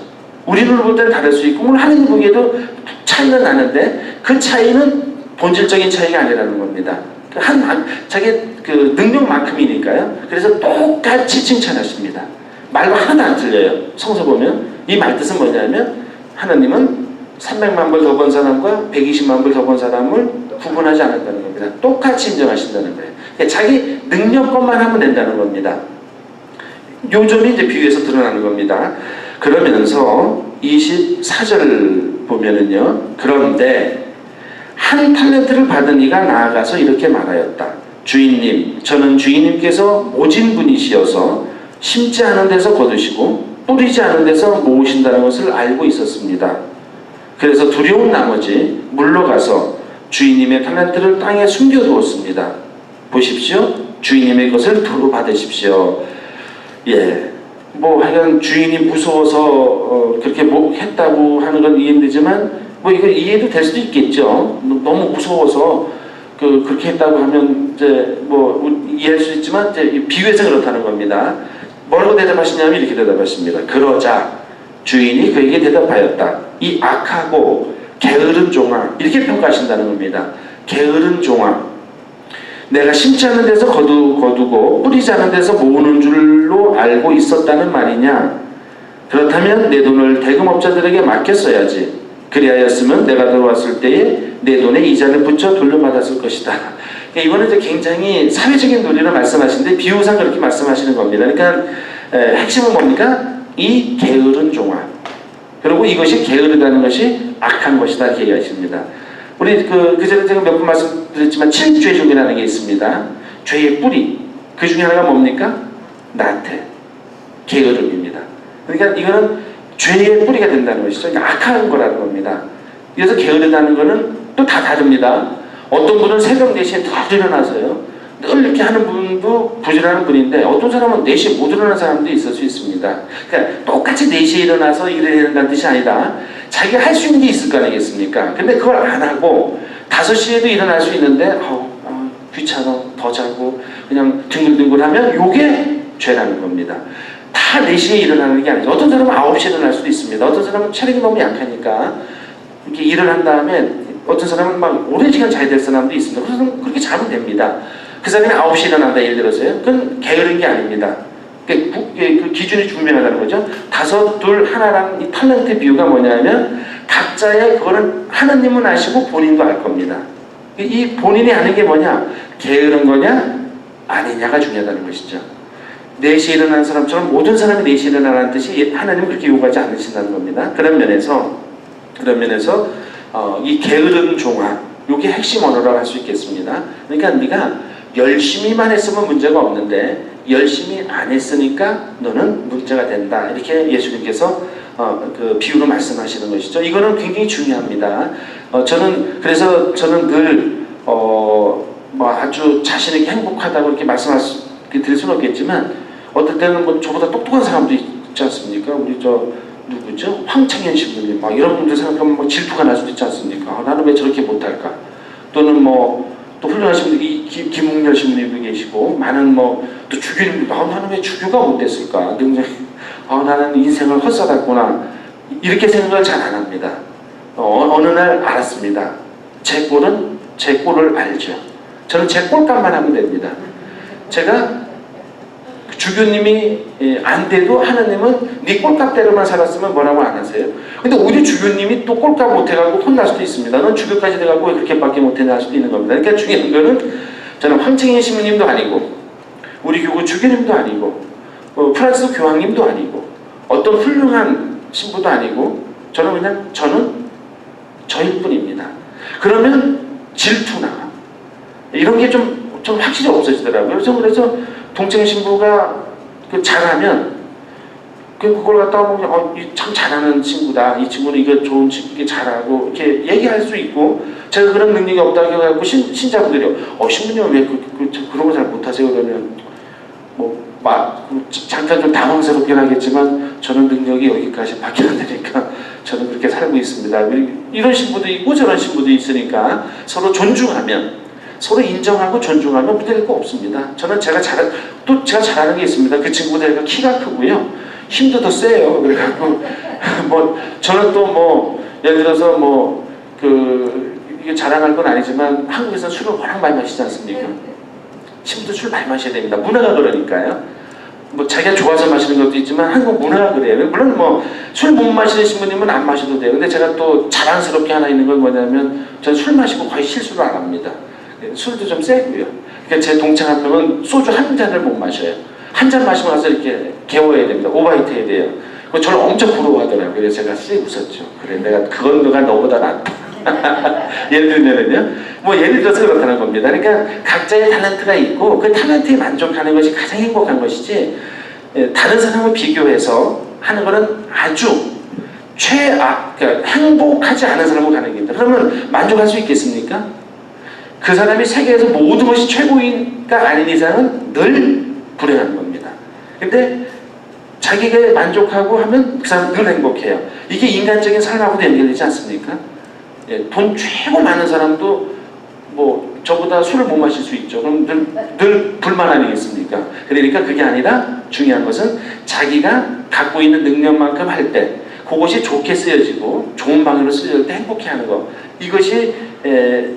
우리를 볼 때는 다를 수 있고 물론 하나님 보기에도 차이는 나는데 그 차이는 본질적인 차이가 아니라는 겁니다. 자기 그 능력만큼이니까요. 그래서 똑같이 칭찬하십니다. 말로 하나도 안 틀려요. 성서 보면 이 말 뜻은 뭐냐면 하나님은 300만 불 더 번 사람과 120만 불 더 번 사람을 구분하지 않는다는 겁니다. 똑같이 인정하신다는 거예요. 자기 능력것만 하면 된다는 겁니다. 요 점이 이제 비유에서 드러나는 겁니다. 그러면서 24절 보면은요. 그런데 1달란트를 받은 이가 나아가서 이렇게 말하였다. 주인님, 저는 주인님께서 모진 분이시어서 심지 않은 데서 거두시고 뿌리지 않은 데서 모으신다는 것을 알고 있었습니다. 그래서 두려운 나머지 물러가서 주인님의 탤런트를 땅에 숨겨두었습니다. 보십시오. 주인님의 것을 도로 받으십시오. 예, 하여간 주인이 무서워서 그렇게 했다고 하는 건 이해되지만 이거 이해도 될 수도 있겠죠. 너무 무서워서 그렇게 했다고 하면 이제 이해할 수 있지만 이제 비유해서 그렇다는 겁니다. 뭐라고 대답하시냐면 이렇게 대답하십니다. 그러자 주인이 그에게 대답하였다. 이 악하고 게으른 종아. 이렇게 평가하신다는 겁니다. 게으른 종아. 내가 심지 않은 데서 거두고 뿌리지 않은 데서 모으는 줄로 알고 있었다는 말이냐? 그렇다면 내 돈을 대금업자들에게 맡겼어야지. 그리하였으면 내가 들어왔을 때에 내 돈에 이자를 붙여 돌려받았을 것이다. 이거는 이제 굉장히 사회적인 논리를 말씀하시는데 비유상 그렇게 말씀하시는 겁니다. 그러니까 핵심은 뭡니까? 이 게으른 종아. 그리고 이것이 게으르다는 것이 악한 것이다 이렇게 얘기하십니다. 우리 그전에 제가 몇 번 말씀드렸지만 7죄 중이라는 게 있습니다. 죄의 뿌리. 그 중에 하나가 뭡니까? 나태. 게으름입니다. 그러니까 이거는 죄의 뿌리가 된다는 것이죠. 그러니까 악한 거라는 겁니다. 그래서 게으르다는 거는 또 다 다릅니다. 어떤 분은 새벽 4시에 더 일어나서요. 늘 이렇게 하는 분도 부지런한 분인데 어떤 사람은 4시에 못 일어나는 사람도 있을 수 있습니다. 그러니까 똑같이 4시에 일어나서 일해야 된다는 뜻이 아니라 자기가 할 수 있는 게 있을 거 아니겠습니까? 근데 그걸 안 하고 5시에도 일어날 수 있는데 귀찮아, 더 자고 그냥 뒹굴뒹굴하면 요게 죄라는 겁니다. 다 4시에 일어나는 게 아니죠. 어떤 사람은 9시에 일어날 수도 있습니다. 어떤 사람은 체력이 너무 약하니까 이렇게 일을 한 다음에 어떤 사람은 막 오랜 시간 자야 될 사람도 있습니다. 그래서 그렇게 자면 됩니다. 그 사람이 9시에 일어난다 예를 들어서요. 그건 게으른 게 아닙니다. 그 기준이 분명하다는 거죠. 5, 2, 1라는 이 탤런트 비유가 뭐냐면 각자의 그거는 하나님은 아시고 본인도 알 겁니다. 이 본인이 아는 게 뭐냐? 게으른 거냐? 아니냐가 중요하다는 것이죠. 4시에 일어나는 사람처럼 모든 사람이 4시에 일어나라는 뜻이 하나님은 그렇게 요구하지 않으신다는 겁니다. 그런 면에서 이 게으른 종아, 이게 핵심 언어라고 할 수 있겠습니다. 그러니까 네가 열심히만 했으면 문제가 없는데 열심히 안 했으니까 너는 문제가 된다. 이렇게 예수님께서 그 비유로 말씀하시는 것이죠. 이거는 굉장히 중요합니다. 저는 늘 아주 자신 있게 행복하다고 이렇게 드릴 수는 없겠지만 어떨 때는 뭐 저보다 똑똑한 사람도 있지 않습니까? 우리 누구죠? 황창현 신부님 막 이런 분들 생각하면 막 질투가 날 수도 있지 않습니까? 나는 왜 저렇게 못할까? 또는 또 훌륭하신 분들 김웅열 신부님도 계시고 많은 또 주교님도 나는 왜 주교가 못됐을까? 나는 인생을 헛살았구나 이렇게 생각을 잘 안 합니다. 어느 날 알았습니다. 제 꼴을 알죠. 저는 제 꼴값만 하면 됩니다. 제가 주교님이 안 돼도 하나님은 네 꼴값대로만 살았으면 뭐라고 안 하세요. 근데 오히려 주교님이 또 꼴값 못해가지고 혼날 수도 있습니다. 넌 주교까지 돼가지고 왜 그렇게밖에 못했냐 할 수도 있는 겁니다. 그러니까 중요한 거는 저는 황창현 신부님도 아니고 우리 교구 주교님도 아니고 프란스 교황님도 아니고 어떤 훌륭한 신부도 아니고 저는 저일 뿐입니다. 그러면 질투나 이런 게 좀 확실히 없어지더라고요. 그래서 동창 신부가 잘하면 그걸 갖다가 보면 참 잘하는 친구다. 이 친구는 이거 좋은 친구, 이게 잘하고 이렇게 얘기할 수 있고 제가 그런 능력이 없다고 해갖고 신자분들이 신부님 왜 그런 거 잘 못하세요? 그러면 잠깐 좀 당황스럽긴 하겠지만 저는 능력이 여기까지밖에 안 되니까 저는 그렇게 살고 있습니다. 이런 신부도 있고 저런 신부도 있으니까 서로 존중하면 서로 인정하고 존중하면 문제될 거 없습니다. 제가 잘하는 게 있습니다. 그 친구들과 키가 크고요. 힘도 더 세요. 그래갖고 저는 또 예를 들어서 이게 자랑할 건 아니지만 한국에서는 술을 워낙 많이 마시지 않습니까? 신부도 술 많이 마셔야 됩니다. 문화가 그러니까요. 자기가 좋아서 마시는 것도 있지만 한국 문화가 그래요. 물론 술 못 마시는 신부님은 안 마셔도 돼요. 근데 제가 또 자랑스럽게 하나 있는 건 뭐냐면 저는 술 마시고 거의 실수를 안 합니다. 술도 좀 세고요. 그러니까 제 동창 한 명은 소주 한 잔을 못 마셔요. 한 잔 마시고 나서 이렇게 개워야 됩니다. 오바이트 해야 돼요. 저를 엄청 부러워하더라고요. 그래서 제가 씩 웃었죠. 그래, 그건 너가 너보다 낫다. 예를 들면은요. 예를 들어서 그렇다는 겁니다. 그러니까 각자의 탤런트가 있고 그 탤런트에 만족하는 것이 가장 행복한 것이지 다른 사람과 비교해서 하는 거는 아주 그러니까 행복하지 않은 사람과 가는 겁니다. 그러면 만족할 수 있겠습니까? 그 사람이 세계에서 모든 것이 최고인가 아닌 이상은 늘 불행한 겁니다. 근데 자기가 만족하고 하면 그 사람은 늘 행복해요. 이게 인간적인 삶하고도 연결되지 않습니까? 돈 최고 많은 사람도 저보다 술을 못 마실 수 있죠. 그럼 늘 불만 아니겠습니까? 그러니까 그게 아니라 중요한 것은 자기가 갖고 있는 능력만큼 할 때 그것이 좋게 쓰여지고 좋은 방향으로 쓰여질 때 행복해하는 것. 이것이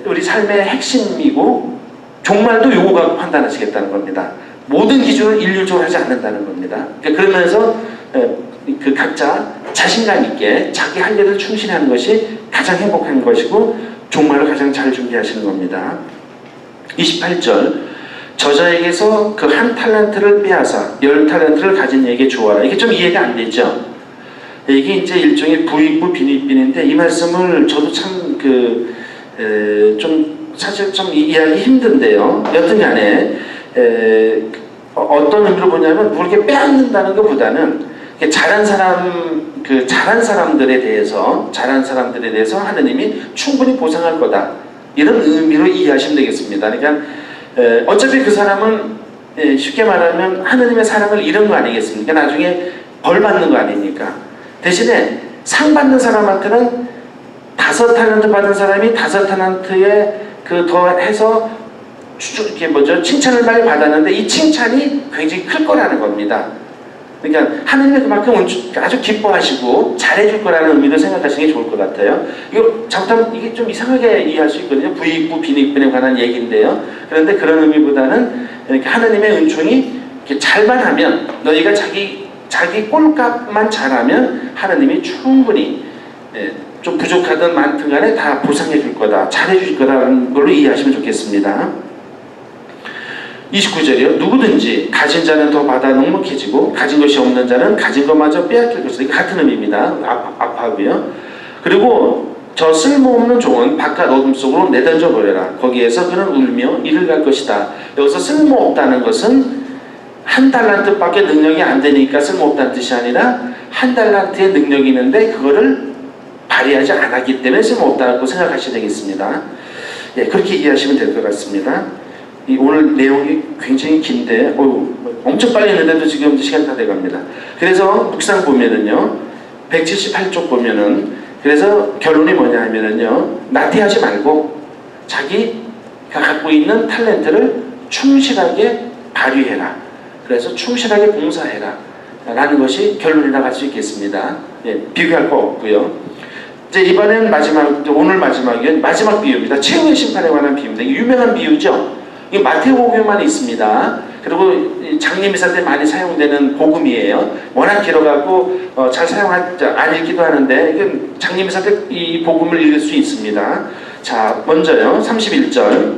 우리 삶의 핵심이고 종말도 요거 갖고 판단하시겠다는 겁니다. 모든 기준을 일률적으로 하지 않는다는 겁니다. 그러면서 그 각자 자신감 있게 자기 할 일을 충실히 하는 것이 가장 행복한 것이고 종말을 가장 잘 준비하시는 겁니다. 28절 저자에게서 그 한 탤런트를 빼앗아 10탤런트를 가진 이에게 주어라. 이게 좀 이해가 안 되죠. 이게 이제 일종의 부익부 빈익빈인데 이 말씀을 저도 참 사실 좀 이해하기 힘든데요. 여튼간에 어떤 의미로 보냐면 이렇게 빼앗는다는 것보다는 잘한 사람들에 대해서 하느님이 충분히 보상할 거다. 이런 의미로 이해하시면 되겠습니다. 그러니까 어차피 그 사람은 쉽게 말하면 하느님의 사랑을 잃은 거 아니겠습니까? 나중에 벌 받는 거 아닙니까? 대신에 상 받는 사람한테는 5달란트 받은 사람이 5달란트에 그 더해서 이렇게 칭찬을 많이 받았는데 이 칭찬이 굉장히 클 거라는 겁니다. 그러니까 하느님이 그만큼 아주 기뻐하시고 잘해줄 거라는 의미로 생각하시는 게 좋을 것 같아요. 이거 잘못하면 이게 좀 이상하게 이해할 수 있거든요. 부익부, 빈익분에 관한 얘기인데요. 그런데 그런 의미보다는 이렇게 하느님의 은총이 이렇게 잘만 하면, 너희가 자기 꼴값만 잘하면 하느님이 충분히 좀 부족하든 많든 간에 다 보상해 줄 거다, 잘해 줄 거다라는 걸로 이해하시면 좋겠습니다. 29절이요. 누구든지 가진 자는 더 받아 넉넉해지고 가진 것이 없는 자는 가진 것마저 빼앗길 것이다. 이거 같은 의미입니다. 아파하고요. 그리고 저 쓸모없는 종은 바깥 어둠 속으로 내던져 버려라. 거기에서 그는 울며 이를 갈 것이다. 여기서 쓸모없다는 것은 1달란트밖에 능력이 안 되니까 쓸모없다는 뜻이 아니라 1달란트의 능력이 있는데 그거를 발휘하지 않았기 때문에 쓸모없다고 생각하셔야 되겠습니다. 그렇게 이해하시면 될 것 같습니다. 오늘 내용이 굉장히 긴데 엄청 빨리 했는데도 지금 시간이 다 돼갑니다. 그래서 묵상 보면은요, 178쪽 보면은, 그래서 결론이 뭐냐 하면은요, 나태하지 말고 자기가 갖고 있는 탤런트를 충실하게 발휘해라. 그래서 충실하게 봉사해라 라는 것이 결론이라고 할 수 있겠습니다. 비교할 거 없고요. 이제 이번엔 오늘 마지막 비유입니다. 최후의 심판에 관한 비유입니다. 유명한 비유죠. 이 마태복음에만 있습니다. 그리고 장례미사 때 많이 사용되는 복음이에요. 워낙 길어갖고 잘 안 읽기도 하는데 장례미사 때 이 복음을 읽을 수 있습니다. 자, 먼저요. 31절.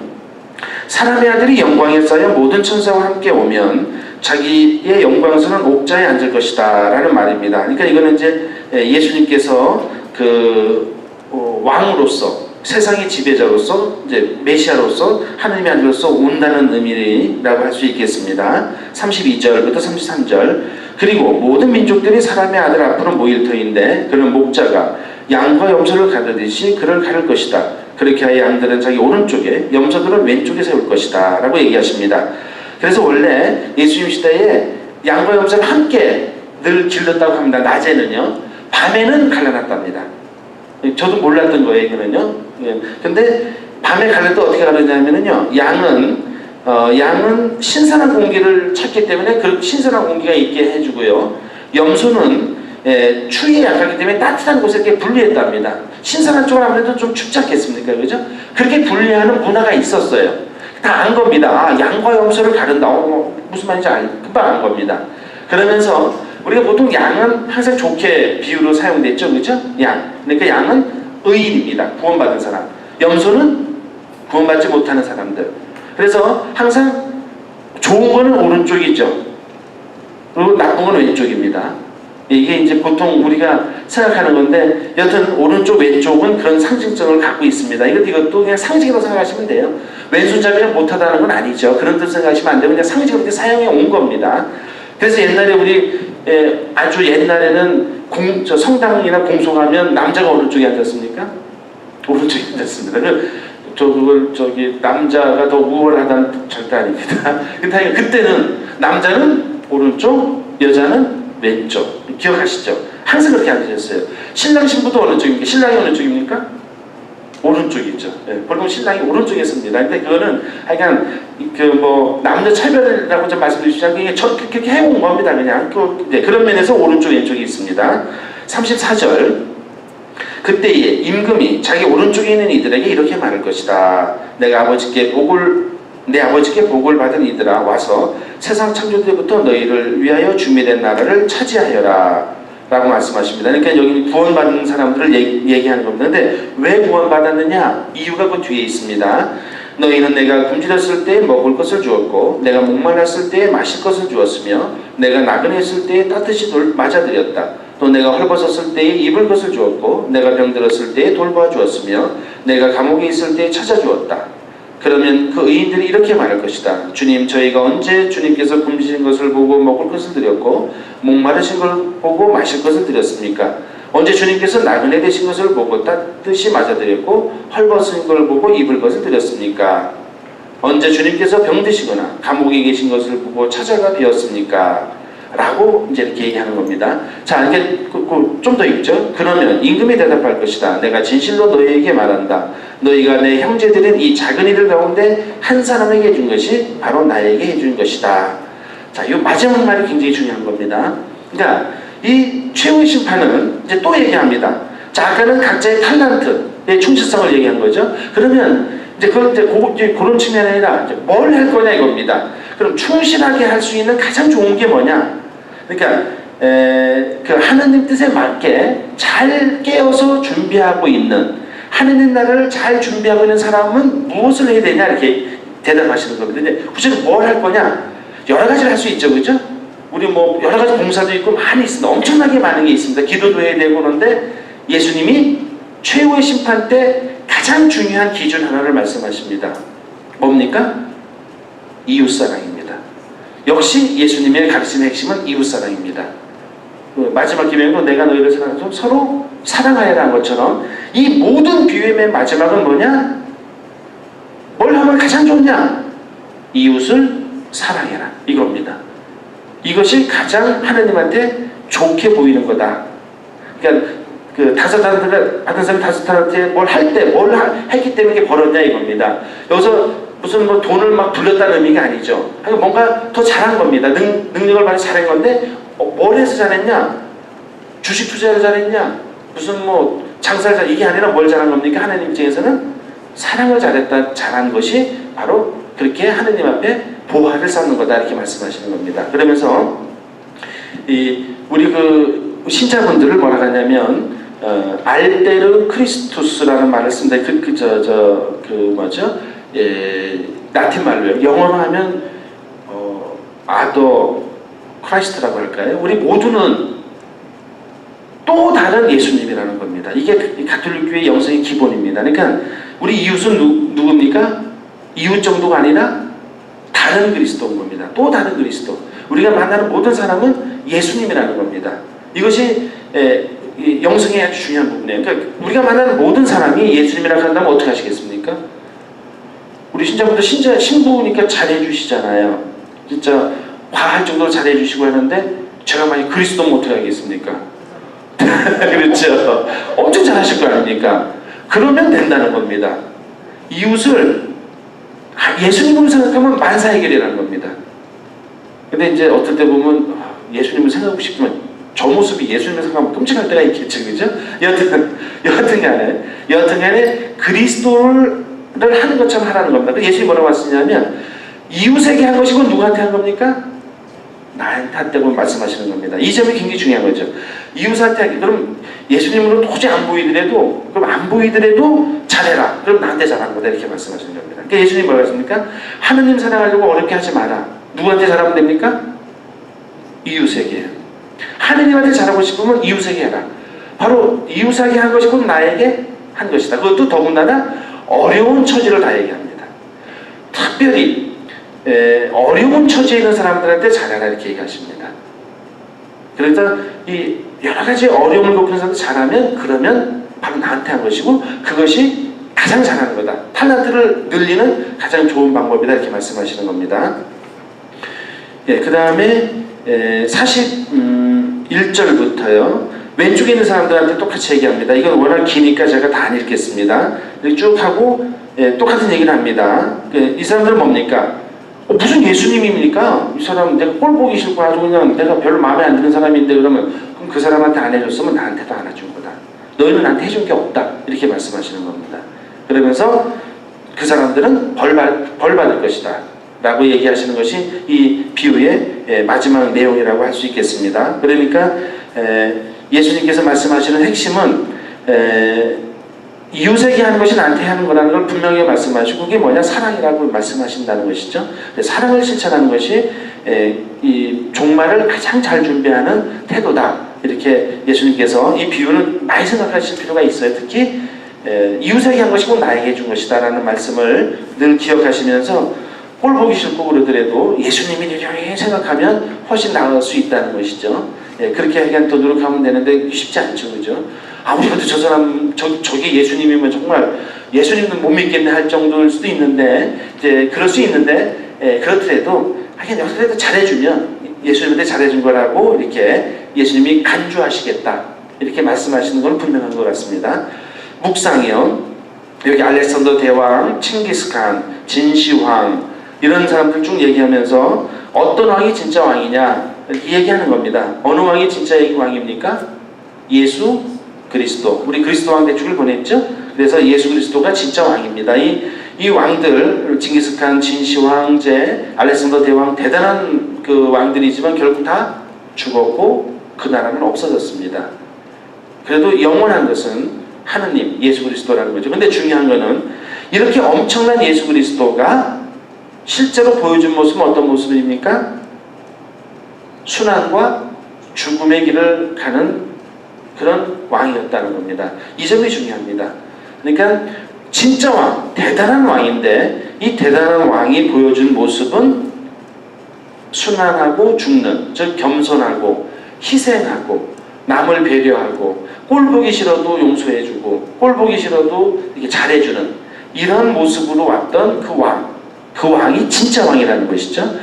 사람의 아들이 영광에 쌓여 모든 천사와 함께 오면 자기의 영광스러운 옥자에 앉을 것이다 라는 말입니다. 그러니까 이거는 이제 예수님께서 왕으로서, 세상의 지배자로서, 이제 메시아로서, 하느님의 아들로서 온다는 의미라고 할 수 있겠습니다. 32절부터 33절. 그리고 모든 민족들이 사람의 아들 앞으로 모일 터인데 그는 목자가 양과 염소를 가르듯이 그를 가를 것이다. 그렇게 하여 양들은 자기 오른쪽에, 염소들은 왼쪽에 세울 것이다 라고 얘기하십니다. 그래서 원래 예수님 시대에 양과 염소를 함께 늘 길렀다고 합니다. 낮에는요. 밤에는 갈라놨답니다. 저도 몰랐던 거예요, 이거는요. 근데 밤에 갈릴 때 어떻게 가르냐면요, 양은 신선한 공기를 찾기 때문에 그 신선한 공기가 있게 해주고요. 염소는 추위에 약하기 때문에 따뜻한 곳에 이렇게 분리했답니다. 신선한 쪽은 아무래도 좀 춥지 않겠습니까, 그죠? 그렇게 분리하는 문화가 있었어요. 다 안 겁니다. 양과 염소를 가른다. 무슨 말인지 금방 안 겁니다. 그러면서 우리가 보통 양은 항상 좋게 비유로 사용됐죠, 그죠? 그러니까 양은 의인입니다. 구원받은 사람. 염소는 구원받지 못하는 사람들. 그래서 항상 좋은 거는 오른쪽이죠. 그리고 나쁜 건 왼쪽입니다. 이게 이제 보통 우리가 생각하는 건데, 여튼 오른쪽 왼쪽은 그런 상징성을 갖고 있습니다. 이것도 그냥 상징으로 생각하시면 돼요. 왼손잡이가 못하다는 건 아니죠. 그런 뜻 생각하시면 안 되고 그냥 상징으로 사용해 온 겁니다. 그래서 옛날에 아주 옛날에는 성당이나 공송하면 남자가 오른쪽에 앉았습니까? 오른쪽에 앉았습니다. 남자가 더 우월하다는 절대 아닙니다. 그때는 남자는 오른쪽, 여자는 왼쪽. 기억하시죠? 항상 그렇게 앉으셨어요. 신랑 신부도 어느 쪽입니까? 신랑이 어느 쪽입니까? 오른쪽이죠. 보통 신랑이 오른쪽에 섭니다. 근데 그거는 하여간 남녀 차별이라고 좀 말씀드리지 않고 그렇게 해온 겁니다. 그냥 그런 면에서 오른쪽 왼쪽이 있습니다. 34절. 그때에 임금이 자기 오른쪽에 있는 이들에게 이렇게 말할 것이다. 내 아버지께 복을 받은 이들아, 와서 세상 창조 때부터 너희를 위하여 준비된 나라를 차지하여라 라고 말씀하십니다. 그러니까 여기 구원받은 사람들을 얘기하는 겁니다. 근데 왜 구원받았느냐? 이유가 그 뒤에 있습니다. 너희는 내가 굶주렸을 때에 먹을 것을 주었고, 내가 목말랐을 때에 마실 것을 주었으며, 내가 나그네했을 때에 따뜻이 맞아들였다. 또 내가 헐벗었을 때에 입을 것을 주었고, 내가 병들었을 때에 돌보아 주었으며, 내가 감옥에 있을 때에 찾아주었다. 그러면 그 의인들이 이렇게 말할 것이다. 주님, 저희가 언제 주님께서 굶주신 것을 보고 먹을 것을 드렸고, 목마르신 걸 보고 마실 것을 드렸습니까? 언제 주님께서 나그네 되신 것을 보고 따뜻이 맞아드렸고, 헐벗은 걸 보고 입을 것을 드렸습니까? 언제 주님께서 병드시거나 감옥에 계신 것을 보고 찾아가 비었습니까? 라고 이제 이렇게 얘기하는 겁니다. 자, 이게 좀 더 읽죠. 그러면 임금이 대답할 것이다. 내가 진실로 너희에게 말한다. 너희가 내 형제들인 이 작은 이들 가운데 한 사람에게 해준 것이 바로 나에게 해준 것이다. 자, 이 마지막 말이 굉장히 중요한 겁니다. 그러니까 이 최후의 심판은 이제 또 얘기합니다. 자, 아까는 각자의 탈란트의 충실성을 얘기한 거죠. 그러면 이제 그건 이제 그런 측면이 아니라 뭘 할 거냐 이겁니다. 그럼 충실하게 할 수 있는 가장 좋은 게 뭐냐? 그러니까 그 하나님 뜻에 맞게 잘 깨어서 준비하고 있는 하나님 나라를 잘 준비하고 있는 사람은 무엇을 해야 되냐 이렇게 대답하시는 겁니다. 근데 구체적으로 뭘 할 거냐? 여러 가지를 할 수 있죠, 그렇죠? 우리 뭐 여러 가지 봉사도 있고 많이 있습니다. 엄청나게 많은 게 있습니다. 기도도 해야 되고 그런데 예수님이 최후의 심판 때 가장 중요한 기준 하나를 말씀하십니다. 뭡니까? 이웃사랑입니다. 역시 예수님의 가르치는 핵심은 이웃사랑입니다. 마지막 기명으로 내가 너희를 사랑하고 서로 사랑하여라 한 것처럼 이 모든 비유의 맨 마지막은 뭐냐? 뭘 하면 가장 좋냐? 이웃을 사랑해라 이겁니다. 이것이 가장 하나님한테 좋게 보이는 거다. 그러니까 그 5달란트 받은 사람이 5달란트에 뭘 할 때 뭘 했기 때문에 이게 벌었냐 이겁니다. 여기서 무슨 뭐 돈을 막 불렸다는 의미가 아니죠. 뭔가 더 잘한 겁니다. 능력을 많이 잘한 건데 뭘 해서 잘했냐? 주식 투자를 잘했냐? 무슨 뭐 장사를 잘 이게 아니라 뭘 잘한 겁니까? 하나님 입장에서는 사랑을 잘한 것이 바로 그렇게 하나님 앞에 보화를 쌓는 거다 이렇게 말씀하시는 겁니다. 그러면서 우리 그 신자분들을 뭐라 하냐면 알데르 크리스투스라는 말을 씁니다. 뭐죠? 라틴 말로요. 영어로 하면 아더 크라이스트라고 할까요? 우리 모두는 또 다른 예수님이라는 겁니다. 이게 가톨릭교의 영성의 기본입니다. 그러니까 우리 이웃은 누굽니까? 이웃 정도가 아니라 다른 그리스도인 겁니다. 또 다른 그리스도. 우리가 만나는 모든 사람은 예수님이라는 겁니다. 이것이 영성의 아주 중요한 부분이에요. 그러니까 우리가 만나는 모든 사람이 예수님이라고 한다면 어떻게 하시겠습니까? 우리 신자분들 신부니까 잘해주시잖아요. 진짜 과할 정도로 잘해주시고 하는데 제가 만약 그리스도면 어떻게 하겠습니까? 그렇죠. 엄청 잘하실 거 아닙니까? 그러면 된다는 겁니다. 이웃을 예수님으로 생각하면 만사해결이라는 겁니다. 근데 이제 어떨 때 보면 예수님을 생각하고 싶으면 저 모습이 예수님을 생각하면 끔찍할 때가 있겠죠, 그죠? 여하튼간에 그리스도를 하는 것처럼 하라는 겁니다. 예수님이 뭐라고 하시냐면 이웃에게 한 것이고 누구한테 한 겁니까? 나한테 한다고 말씀하시는 겁니다. 이 점이 굉장히 중요한 거죠. 이웃한테 하기. 그럼 예수님으로 도저히 안 보이더라도 그럼 안 보이더라도 잘해라. 그럼 나한테 잘한 거다 이렇게 말씀하시는 겁니다. 그러니까 예수님이 뭐라고 했습니까? 하느님 사랑하려고 어렵게 하지 마라. 누구한테 잘하면 됩니까? 이웃에게. 하느님한테 잘하고 싶으면 이웃에게 해라. 바로 이웃에게 한 것이 곧 나에게 한 것이다. 그것도 더군다나 어려운 처지를 다 얘기합니다. 특별히 어려운 처지에 있는 사람들한테 잘하라 이렇게 얘기하십니다. 그래서 이 여러 가지 어려움을 겪는 사람들 잘하면 그러면 바로 나한테 한 것이고 그것이 가장 잘하는 거다. 탈란트를 늘리는 가장 좋은 방법이다 이렇게 말씀하시는 겁니다. 그 다음에 41절부터요. 왼쪽에 있는 사람들한테 똑같이 얘기합니다. 이건 워낙 기니까 제가 다 안 읽겠습니다. 이렇게 쭉 하고 똑같은 얘기를 합니다. 이 사람들은 뭡니까? 무슨 예수님입니까? 이 사람 내가 꼴 보기 싫고 아주 그냥 내가 별로 마음에 안 드는 사람인데 그러면 그럼 그 사람한테 안 해줬으면 나한테도 안 해준 거다. 너희는 나한테 해준 게 없다. 이렇게 말씀하시는 겁니다. 그러면서 그 사람들은 벌 받을 것이다. 라고 얘기하시는 것이 이 비유의 마지막 내용이라고 할 수 있겠습니다. 그러니까 예수님께서 말씀하시는 핵심은 이웃에게 하는 것이 나한테 하는 거라는 걸 분명히 말씀하시고 그게 뭐냐? 사랑이라고 말씀하신다는 것이죠. 사랑을 실천하는 것이 이 종말을 가장 잘 준비하는 태도다. 이렇게 예수님께서 이 비유는 많이 생각하실 필요가 있어요. 특히 이웃에게 한 것이 꼭 나에게 준 것이다 라는 말씀을 늘 기억하시면서 꼴 보기 싫고 그러더라도 예수님이 이렇게 생각하면 훨씬 나을 수 있다는 것이죠. 그렇게 하기엔 더 노력하면 되는데 쉽지 않죠, 그죠? 아무리 봐도 저 사람 저게 예수님이면 정말 예수님도 못 믿겠네 할 정도일 수도 있는데, 이제 그럴 수 있는데, 그렇더라도 하긴 여기서라도 잘해주면 예수님한테 잘해준 거라고 이렇게 예수님이 간주하시겠다 이렇게 말씀하시는 건 분명한 것 같습니다. 묵상이요. 여기 알렉산더 대왕, 칭기스칸, 진시황 이런 사람들 쭉 얘기하면서 어떤 왕이 진짜 왕이냐 이렇게 얘기하는 겁니다. 어느 왕이 진짜 왕입니까? 예수 그리스도. 우리 그리스도 왕 대축을 보냈죠? 그래서 예수 그리스도가 진짜 왕입니다. 이 왕들, 칭기스칸, 진시황제, 알렉산더 대왕 대단한 그 왕들이지만 결국 다 죽었고 그 나라는 없어졌습니다. 그래도 영원한 것은 하느님, 예수 그리스도라는 거죠. 근데 중요한 거는 이렇게 엄청난 예수 그리스도가 실제로 보여준 모습은 어떤 모습입니까? 순환과 죽음의 길을 가는 그런 왕이었다는 겁니다. 이 점이 중요합니다. 그러니까 진짜 왕, 대단한 왕인데 이 대단한 왕이 보여준 모습은 순환하고 죽는, 즉 겸손하고 희생하고 남을 배려하고 꼴 보기 싫어도 용서해주고 꼴 보기 싫어도 이렇게 잘해주는 이런 모습으로 왔던 그 왕이 진짜 왕이라는 것이죠.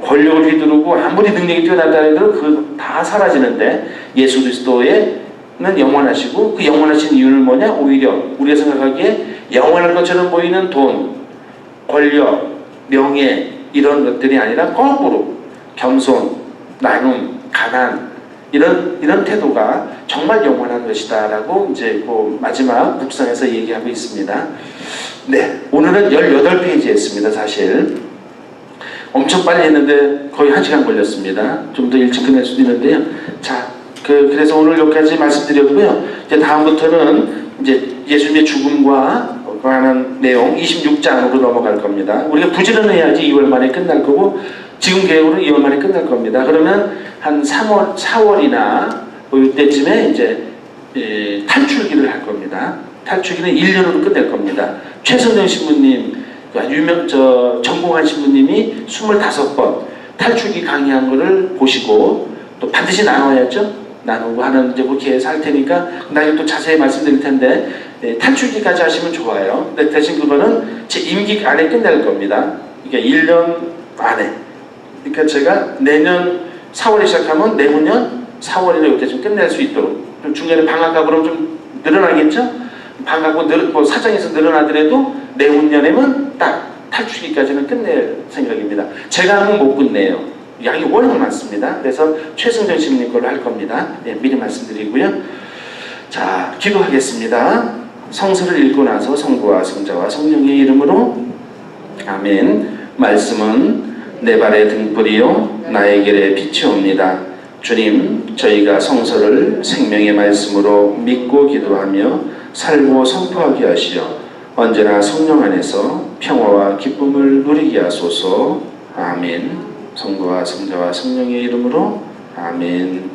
권력을 휘두르고 아무리 능력이 뛰어나다 해도 그거 다 사라지는데 예수 그리스도는 영원하시고 그 영원하신 이유는 뭐냐? 오히려 우리가 생각하기에 영원할 것처럼 보이는 돈, 권력, 명예 이런 것들이 아니라 거꾸로 겸손, 나눔, 가난 이런 태도가 정말 영원한 것이다라고 이제 그 마지막 묵상에서 얘기하고 있습니다. 네, 오늘은 18페이지 했습니다. 사실 엄청 빨리 했는데 거의 1시간 걸렸습니다. 좀 더 일찍 끝낼 수도 있는데요. 자, 그래서 오늘 여기까지 말씀드렸고요. 이제 다음부터는 이제 예수님의 죽음과 관한 내용 26장으로 넘어갈 겁니다. 우리가 부지런해야지 2월 말에 끝날 거고 지금 계획으로는 2월 말에 끝날 겁니다. 그러면 한 3월, 4월이나 뭐 이때쯤에 이제 탈출기를 할 겁니다. 탈출기는 1년으로 끝낼 겁니다. 최성정 신부님, 전공한 신부님이 25번 탈출기 강의한 거를 보시고 또 반드시 나눠야죠. 나누고 하는 이제 그렇게 해서 할 테니까 나중에 또 자세히 말씀드릴 텐데 탈출기까지 하시면 좋아요. 근데 대신 그거는 제 임기 안에 끝낼 겁니다. 그러니까 1년 안에. 그러니까 제가 내년 4월에 시작하면 내후년 4월이나 이때쯤 끝낼 수 있도록. 중간에 방학하고 그럼 좀 늘어나겠죠? 방학하고 사정에서 늘어나더라도 내후년에는 딱 탈출기까지는 끝낼 생각입니다. 제가 하면 못 끝내요. 양이 워낙 많습니다. 그래서 최승정 신부님 걸로 할 겁니다. 네, 미리 말씀드리고요. 자, 기도하겠습니다. 성서를 읽고 나서 성부와 성자와 성령의 이름으로 아멘. 말씀은 내 발의 등불이요 나의 길에 빛이 옵니다. 주님, 저희가 성서를 생명의 말씀으로 믿고 기도하며 살고 선포하게 하시어 언제나 성령 안에서 평화와 기쁨을 누리게 하소서. 아멘. 성부와 성자와 성령의 이름으로 아멘.